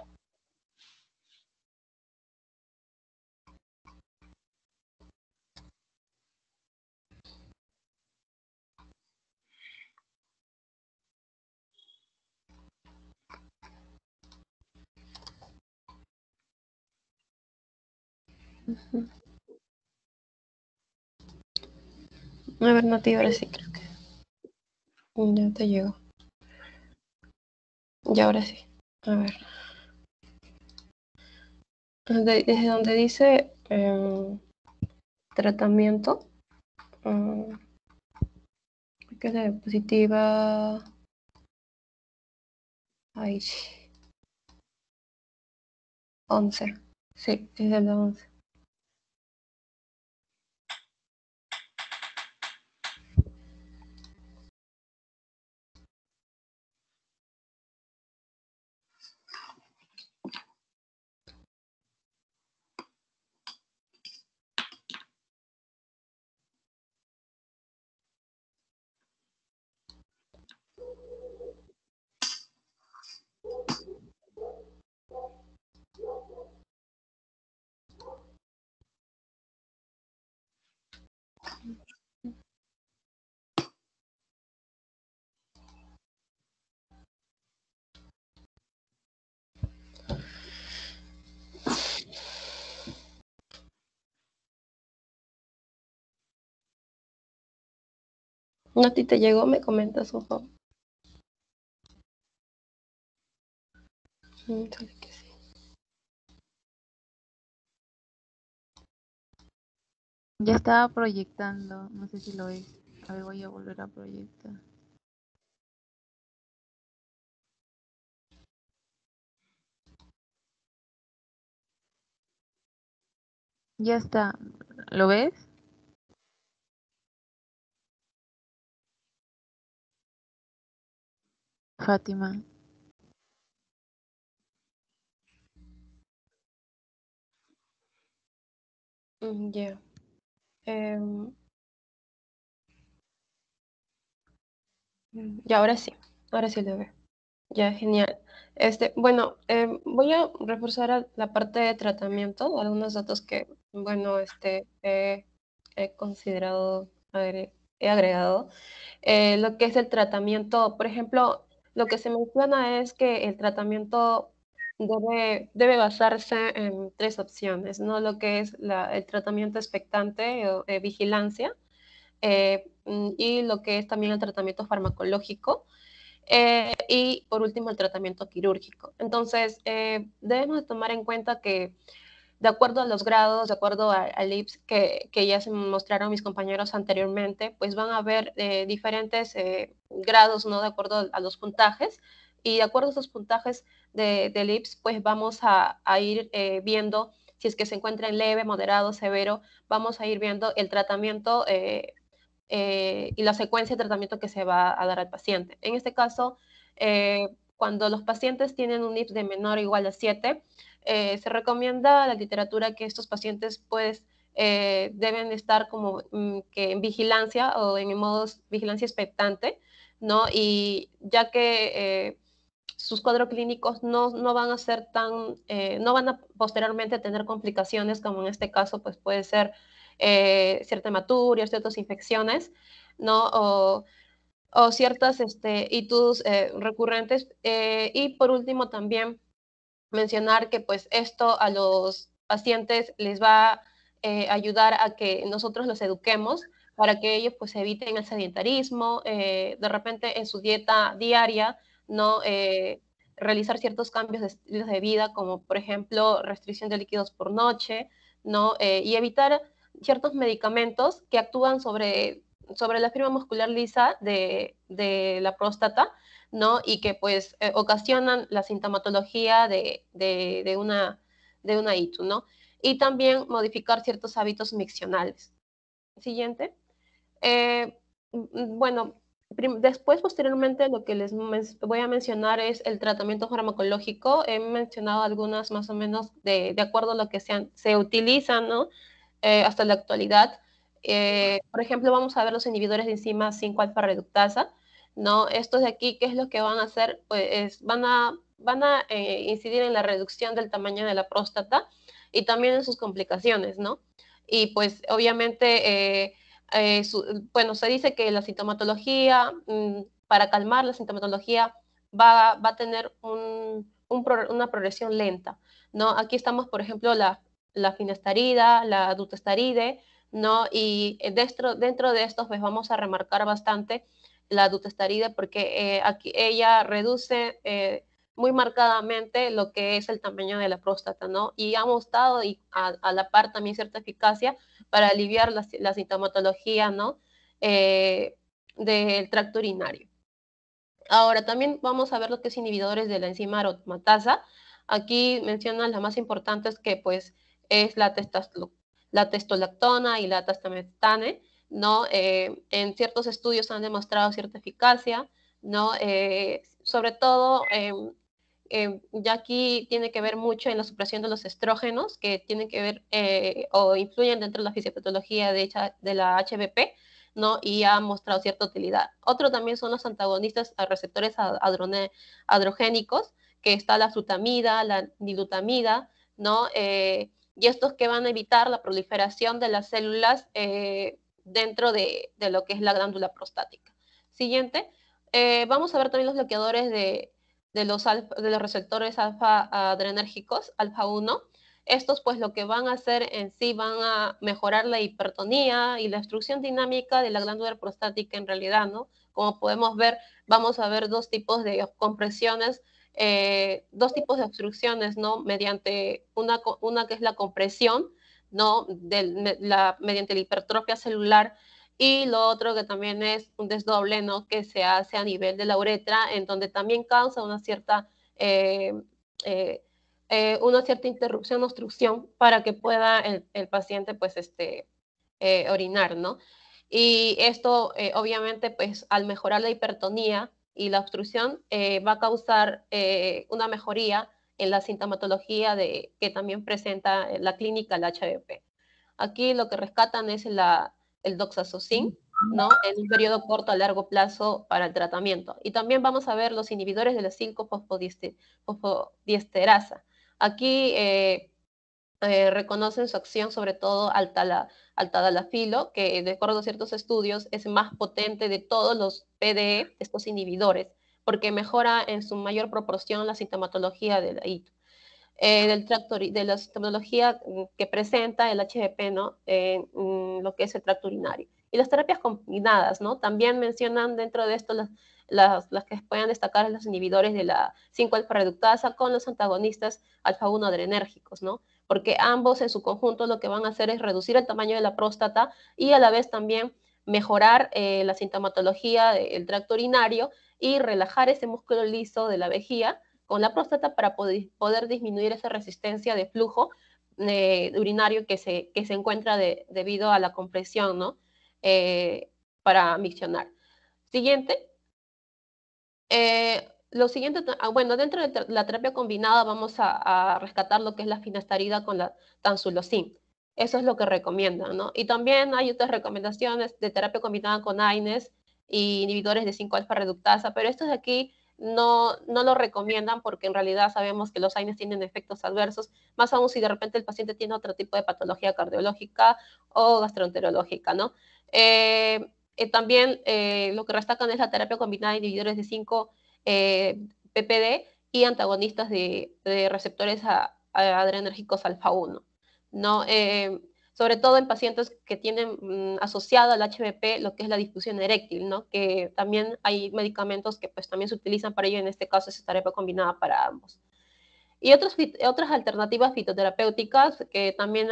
Ujú. A ver, Nati, ahora sí creo que. Ya te llegó. Ya ahora sí. A ver. Desde donde dice tratamiento, que es la diapositiva. Ay, 11. Sí, es de la 11. Nati, ¿te llegó? ¿Me comentas, por favor? Sale que sí. Ya estaba proyectando, no sé si lo ves. A ver, voy a volver a proyectar. Ya está. ¿Lo ves? Fátima. Ya. Ya, ahora sí. Ahora sí lo veo. Ya, genial. Bueno, voy a reforzar la parte de tratamiento, algunos datos que, bueno, he considerado he agregado, lo que es el tratamiento. Por ejemplo, lo que se menciona es que el tratamiento debe basarse en 3 opciones, ¿no? Lo que es el tratamiento expectante o vigilancia, y lo que es también el tratamiento farmacológico, y por último el tratamiento quirúrgico. Entonces, debemos de tomar en cuenta que de acuerdo a los grados, de acuerdo al IPS que ya se mostraron mis compañeros anteriormente, pues van a haber diferentes grados, ¿no? De acuerdo a los puntajes, y de acuerdo a esos puntajes del IPS, pues vamos a ir viendo si es que se encuentra en leve, moderado, severo, vamos a ir viendo el tratamiento y la secuencia de tratamiento que se va a dar al paciente. En este caso, cuando los pacientes tienen un IPS de menor o igual a 7, se recomienda a la literatura que estos pacientes pues deben estar como que en vigilancia o en modo vigilancia expectante, ¿no? Y ya que sus cuadros clínicos no van a ser tan, no van a posteriormente tener complicaciones como en este caso pues puede ser cierta hematuria, ciertas infecciones, ¿no? O ciertas itus recurrentes. Y por último también mencionar que pues esto a los pacientes les va a ayudar a que nosotros los eduquemos para que ellos pues eviten el sedentarismo, de repente en su dieta diaria, ¿no? Realizar ciertos cambios de estilos de vida, como por ejemplo restricción de líquidos por noche, ¿no? Y evitar ciertos medicamentos que actúan sobre la fibra muscular lisa de la próstata, ¿no? Y que pues ocasionan la sintomatología de una ITU, ¿no? Y también modificar ciertos hábitos miccionales. Siguiente. Bueno, después, posteriormente, lo que les voy a mencionar es el tratamiento farmacológico. He mencionado algunas más o menos de acuerdo a lo que se utilizan, ¿no? Hasta la actualidad. Por ejemplo, vamos a ver los inhibidores de enzima 5-alfa reductasa, ¿no? Estos de aquí, ¿qué es lo que van a hacer? Pues van a incidir en la reducción del tamaño de la próstata y también en sus complicaciones, ¿no? Y pues obviamente, bueno, se dice que la sintomatología, para calmar la sintomatología, va a tener una progresión lenta, ¿no? Aquí estamos, por ejemplo, la finasterida, la dutasteride, ¿no? Y dentro de estos, pues vamos a remarcar bastante la dutasteride porque aquí ella reduce muy marcadamente lo que es el tamaño de la próstata, ¿no? Y ha mostrado a la par también cierta eficacia para aliviar la sintomatología, ¿no? Del tracto urinario. Ahora, también vamos a ver lo que es inhibidores de la enzima aromatasa. Aquí mencionan las más importantes que pues es la testolactona y la tastamestane, ¿no? En ciertos estudios han demostrado cierta eficacia, ¿no? Sobre todo, ya aquí tiene que ver mucho en la supresión de los estrógenos, que tienen que ver o influyen dentro de la fisiopatología de la HBP, ¿no? Y ha mostrado cierta utilidad. Otro también son los antagonistas a receptores androgénicos, que está la flutamida, la dilutamida, ¿no? Y estos que van a evitar la proliferación de las células dentro de lo que es la glándula prostática. Siguiente. Vamos a ver también los bloqueadores de los receptores alfa adrenérgicos, alfa 1. Estos pues lo que van a hacer en sí van a mejorar la hipertonía y la obstrucción dinámica de la glándula prostática en realidad, ¿no? Como podemos ver, vamos a ver dos tipos de compresiones, dos tipos de obstrucciones, ¿no? Mediante una que es la compresión, ¿no? Mediante la hipertrofia celular, y lo otro que también es un desdoble, ¿no? Que se hace a nivel de la uretra, en donde también causa una cierta interrupción, obstrucción, para que pueda el paciente, pues, orinar, ¿no? Y esto, obviamente, pues, al mejorar la hipertonía y la obstrucción, va a causar una mejoría en la sintomatología que también presenta la clínica, la HBP. Aquí lo que rescatan es el doxazocin, ¿no? En un periodo corto a largo plazo para el tratamiento. Y también vamos a ver los inhibidores de la 5-fosfodiesterasa. Aquí reconocen su acción sobre todo al tadalafilo, que de acuerdo a ciertos estudios es más potente de todos los PDE, estos inhibidores, porque mejora en su mayor proporción la sintomatología de la ITU. De la sintomatología que presenta el HBP, ¿no? Lo que es el tracto urinario. Y las terapias combinadas, ¿no? También mencionan dentro de esto las que pueden destacar los inhibidores de la 5-alfa-reductasa con los antagonistas alfa-1 adrenérgicos, ¿no? Porque ambos en su conjunto lo que van a hacer es reducir el tamaño de la próstata y a la vez también mejorar la sintomatología del tracto urinario y relajar ese músculo liso de la vejiga con la próstata para poder disminuir esa resistencia de flujo urinario que se encuentra debido a la compresión, ¿no? Para miccionar. Siguiente. Lo siguiente, bueno, dentro de la terapia combinada vamos a rescatar lo que es la finasterida con la tansulosina. Eso es lo que recomiendan, ¿no? Y también hay otras recomendaciones de terapia combinada con AINES y inhibidores de 5-alfa-reductasa, pero estos de aquí no lo recomiendan porque en realidad sabemos que los AINES tienen efectos adversos, más aún si de repente el paciente tiene otro tipo de patología cardiológica o gastroenterológica, ¿no? También lo que destacan es la terapia combinada de inhibidores de 5 PPD y antagonistas de receptores adrenérgicos alfa-1, ¿no? Sobre todo en pacientes que tienen asociado al HBP lo que es la disfunción eréctil, ¿no? Que también hay medicamentos que pues también se utilizan para ello, en este caso es terapia combinada para ambos. Y otras alternativas fitoterapéuticas que también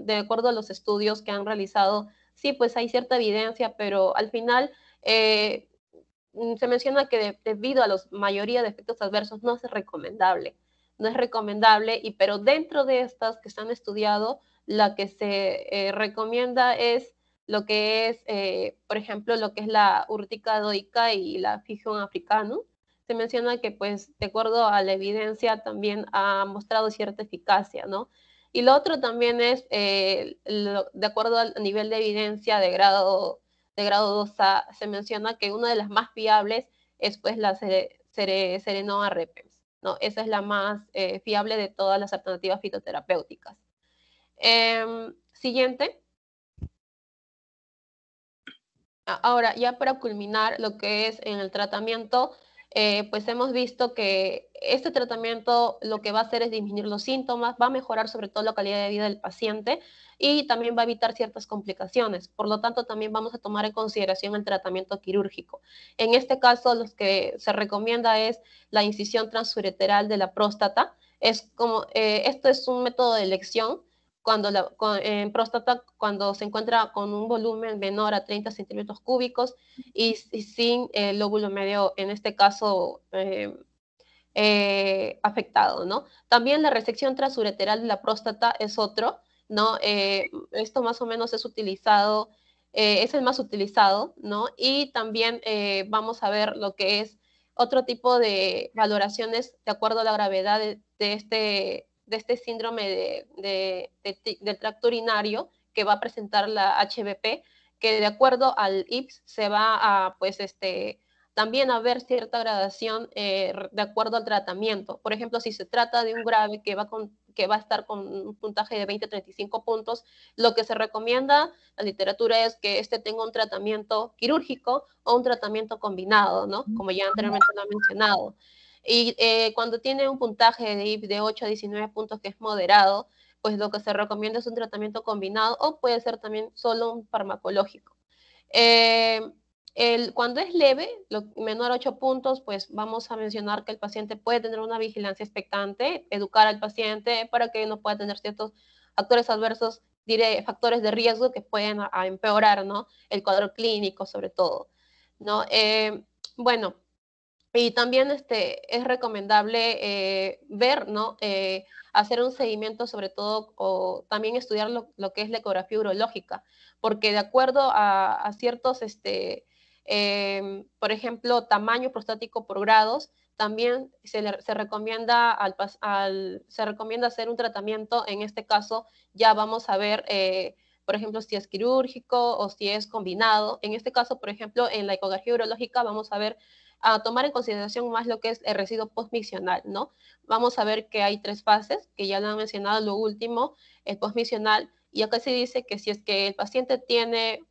de acuerdo a los estudios que han realizado, sí, pues hay cierta evidencia, pero al final se menciona que debido a la mayoría de efectos adversos no es recomendable. No es recomendable, pero dentro de estas que se han estudiado, la que se recomienda es lo que es, por ejemplo, lo que es la urtica dóica y la Figium africanum. Se menciona que, pues, de acuerdo a la evidencia, también ha mostrado cierta eficacia, ¿no? Y lo otro también es, de acuerdo al nivel de evidencia de grado 2A, se menciona que una de las más fiables es pues la Serenoa repens, ¿no? Esa es la más fiable de todas las alternativas fitoterapéuticas. Siguiente. Ahora, ya para culminar lo que es en el tratamiento, pues hemos visto que este tratamiento lo que va a hacer es disminuir los síntomas, va a mejorar sobre todo la calidad de vida del paciente y también va a evitar ciertas complicaciones. Por lo tanto, también vamos a tomar en consideración el tratamiento quirúrgico. En este caso, lo que se recomienda es la incisión transureteral de la próstata. Esto es un método de elección en próstata cuando se encuentra con un volumen menor a 30 centímetros cúbicos y sin el lóbulo medio, en este caso, afectado, ¿no? También la resección transureteral de la próstata es otro, ¿no? Esto más o menos es utilizado, es el más utilizado, ¿no? Y también vamos a ver lo que es otro tipo de valoraciones de acuerdo a la gravedad de este síndrome del tracto urinario que va a presentar la HBP, que de acuerdo al IPS se va a, pues, también haber cierta gradación de acuerdo al tratamiento. Por ejemplo, si se trata de un grave que va a estar con un puntaje de 20-35 puntos, lo que se recomienda la literatura es que tenga un tratamiento quirúrgico o un tratamiento combinado, ¿no? Como ya anteriormente lo he mencionado. Y cuando tiene un puntaje de IP de 8 a 19 puntos que es moderado, pues lo que se recomienda es un tratamiento combinado o puede ser también solo un farmacológico. Cuando es leve, menor a 8 puntos, pues vamos a mencionar que el paciente puede tener una vigilancia expectante, educar al paciente para que no pueda tener ciertos factores adversos, factores de riesgo que pueden empeorar, ¿no? El cuadro clínico, sobre todo, ¿no? Bueno, y también es recomendable ver, ¿no? Hacer un seguimiento sobre todo, o también estudiar lo que es la ecografía urológica, porque de acuerdo a ciertos, por ejemplo, tamaño prostático por grados, también se recomienda hacer un tratamiento. En este caso ya vamos a ver, por ejemplo, si es quirúrgico o si es combinado. En este caso, por ejemplo, en la ecografía urológica vamos a ver a tomar en consideración más lo que es el residuo postmiccional, ¿no? Vamos a ver que hay 3 fases, que ya lo han mencionado, lo último, el postmiccional, y acá se dice que si es que el paciente tiene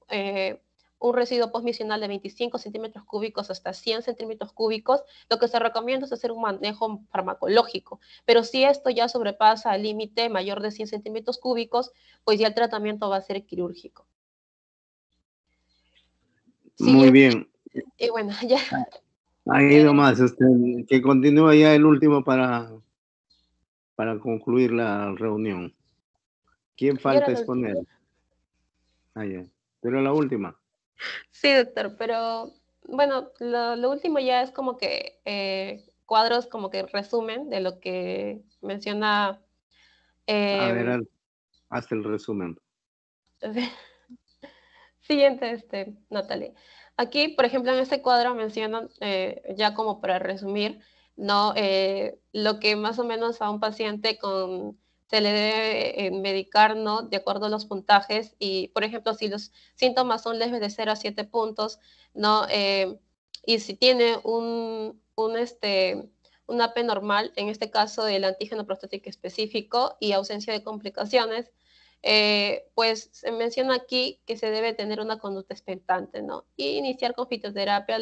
un residuo postmiccional de 25 centímetros cúbicos hasta 100 centímetros cúbicos, lo que se recomienda es hacer un manejo farmacológico, pero si esto ya sobrepasa el límite mayor de 100 centímetros cúbicos, pues ya el tratamiento va a ser quirúrgico. Muy bien. Y bueno, ya. Ahí nomás, que continúe ya el último para concluir la reunión. ¿Quién falta exponer? Ya. Pero la última. Sí, doctor, pero bueno, lo último ya es como que cuadros como que resumen de lo que menciona. A ver, haz el resumen. Siguiente, Natalie. Aquí, por ejemplo, en este cuadro mencionan, ya como para resumir, ¿no? Lo que más o menos a un paciente se le debe medicar, ¿no? De acuerdo a los puntajes y, por ejemplo, si los síntomas son leves de 0 a 7 puntos, ¿no? Y si tiene un AP normal, en este caso el antígeno prostático específico y ausencia de complicaciones, pues se menciona aquí que se debe tener una conducta expectante, ¿no? Y iniciar con fitoterapia,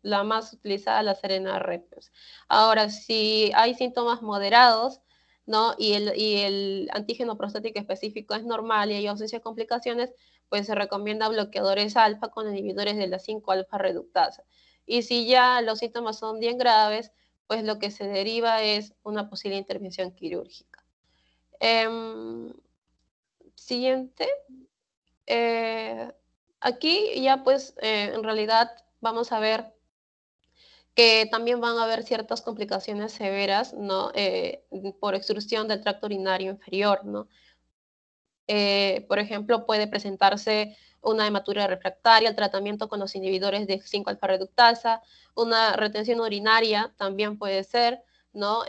la más utilizada, la Serena Repios. Ahora, si hay síntomas moderados, ¿no? Y el antígeno prostático específico es normal y hay ausencia de complicaciones, pues se recomienda bloqueadores alfa con inhibidores de la 5-alfa reductasa. Y si ya los síntomas son bien graves, pues lo que se deriva es una posible intervención quirúrgica. Siguiente. Aquí ya pues en realidad vamos a ver que también van a haber ciertas complicaciones severas, ¿no? Por extrusión del tracto urinario inferior, ¿no? Por ejemplo, puede presentarse una hematuria refractaria, el tratamiento con los inhibidores de 5-alfa reductasa, una retención urinaria también puede ser, ¿no?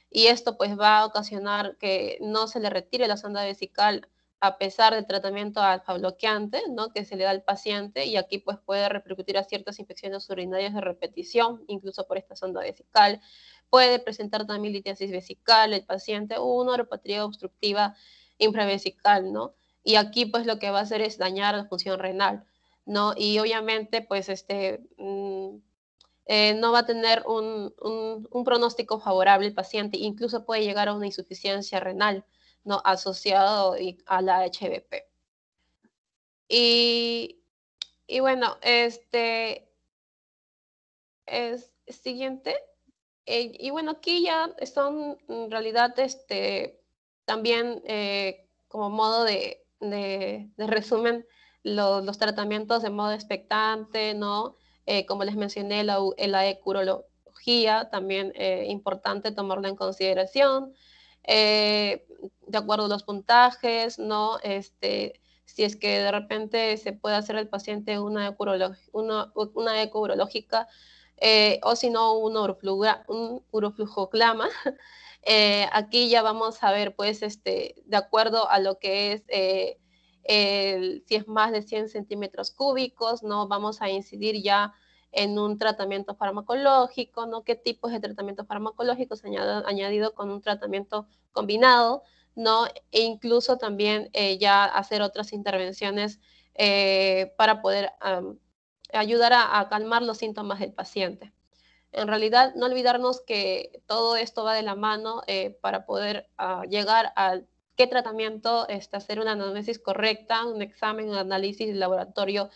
Y esto pues va a ocasionar que no se le retire la sonda vesical a pesar del tratamiento alfa bloqueante, ¿no? Que se le da al paciente, y aquí pues puede repercutir a ciertas infecciones urinarias de repetición, incluso por esta sonda vesical. Puede presentar también litiasis vesical el paciente o una uropatría obstructiva infravesical, ¿no? Y aquí pues lo que va a hacer es dañar la función renal, ¿no? Y obviamente pues no va a tener un pronóstico favorable el paciente, incluso puede llegar a una insuficiencia renal, ¿no? Asociado a la HBP. Y bueno, es siguiente. Y bueno, aquí ya son en realidad también como modo de resumen los tratamientos de modo expectante, ¿no? Como les mencioné, la ecurología, también importante tomarla en consideración, de acuerdo a los puntajes, ¿no? Si es que de repente se puede hacer al paciente una eco urológica, o si no, un uroflujoclama. Aquí ya vamos a ver, pues, de acuerdo a lo que es, si es más de 100 centímetros cúbicos, ¿no? Vamos a incidir ya en un tratamiento farmacológico, ¿no? ¿Qué tipos de tratamientos farmacológicos añadido con un tratamiento combinado, ¿no? E incluso también ya hacer otras intervenciones para poder ayudar a calmar los síntomas del paciente. En realidad, no olvidarnos que todo esto va de la mano para poder llegar a qué tratamiento, hacer una anamnesis correcta, un examen, un análisis de laboratorio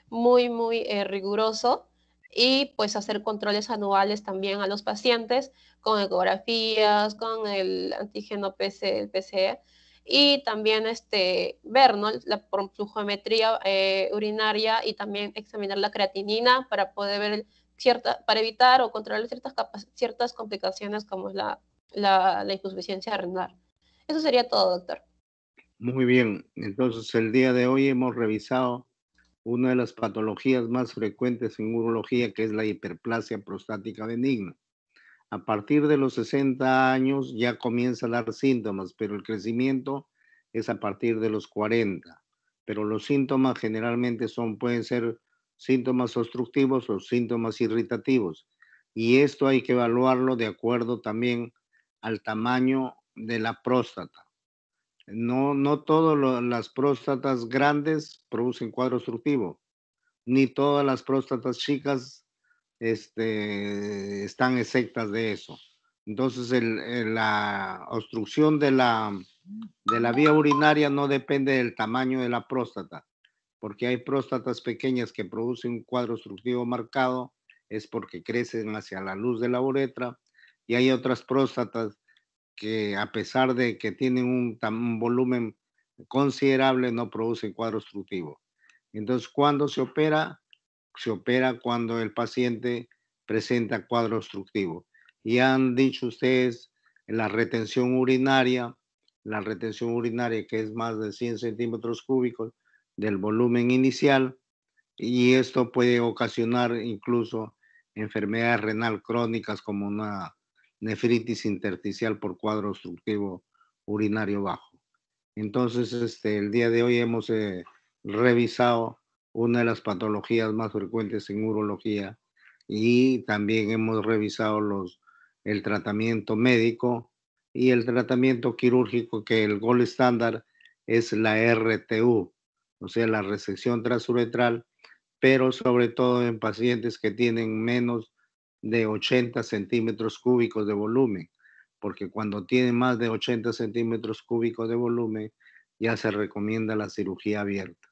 muy, muy riguroso, y pues hacer controles anuales también a los pacientes con ecografías, con el antígeno el PCE, y también ver, ¿no? La flujometría urinaria, y también examinar la creatinina para poder ver para evitar o controlar ciertas complicaciones como es la insuficiencia renal. Eso sería todo, doctor. Muy bien, entonces el día de hoy hemos revisado una de las patologías más frecuentes en urología, que es la hiperplasia prostática benigna. A partir de los 60 años ya comienza a dar síntomas, pero el crecimiento es a partir de los 40. Pero los síntomas generalmente pueden ser síntomas obstructivos o síntomas irritativos. Y esto hay que evaluarlo de acuerdo también al tamaño de la próstata. No todas las próstatas grandes producen cuadro obstructivo, ni todas las próstatas chicas están exentas de eso. Entonces, la obstrucción de la vía urinaria no depende del tamaño de la próstata, porque hay próstatas pequeñas que producen un cuadro obstructivo marcado, es porque crecen hacia la luz de la uretra, y hay otras próstatas que a pesar de que tienen un volumen considerable, no producen cuadro obstructivo. Entonces, ¿cuándo se opera? Se opera cuando el paciente presenta cuadro obstructivo. Y han dicho ustedes la retención urinaria que es más de 100 centímetros cúbicos del volumen inicial, y esto puede ocasionar incluso enfermedades renal crónicas como una nefritis intersticial por cuadro obstructivo urinario bajo. Entonces, el día de hoy hemos revisado una de las patologías más frecuentes en urología y también hemos revisado el tratamiento médico y el tratamiento quirúrgico, que el gold estándar es la RTU, o sea, la resección transuretral, pero sobre todo en pacientes que tienen menos de 80 centímetros cúbicos de volumen, porque cuando tienen más de 80 centímetros cúbicos de volumen ya se recomienda la cirugía abierta.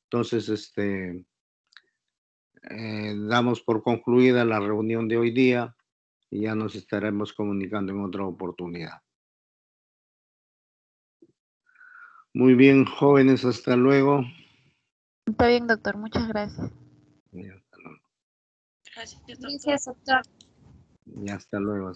Entonces, damos por concluida la reunión de hoy día y ya nos estaremos comunicando en otra oportunidad. Muy bien, jóvenes, hasta luego. Está bien, doctor. Muchas gracias. Y hasta luego. Gracias, doctor. Gracias, doctor. Y hasta luego.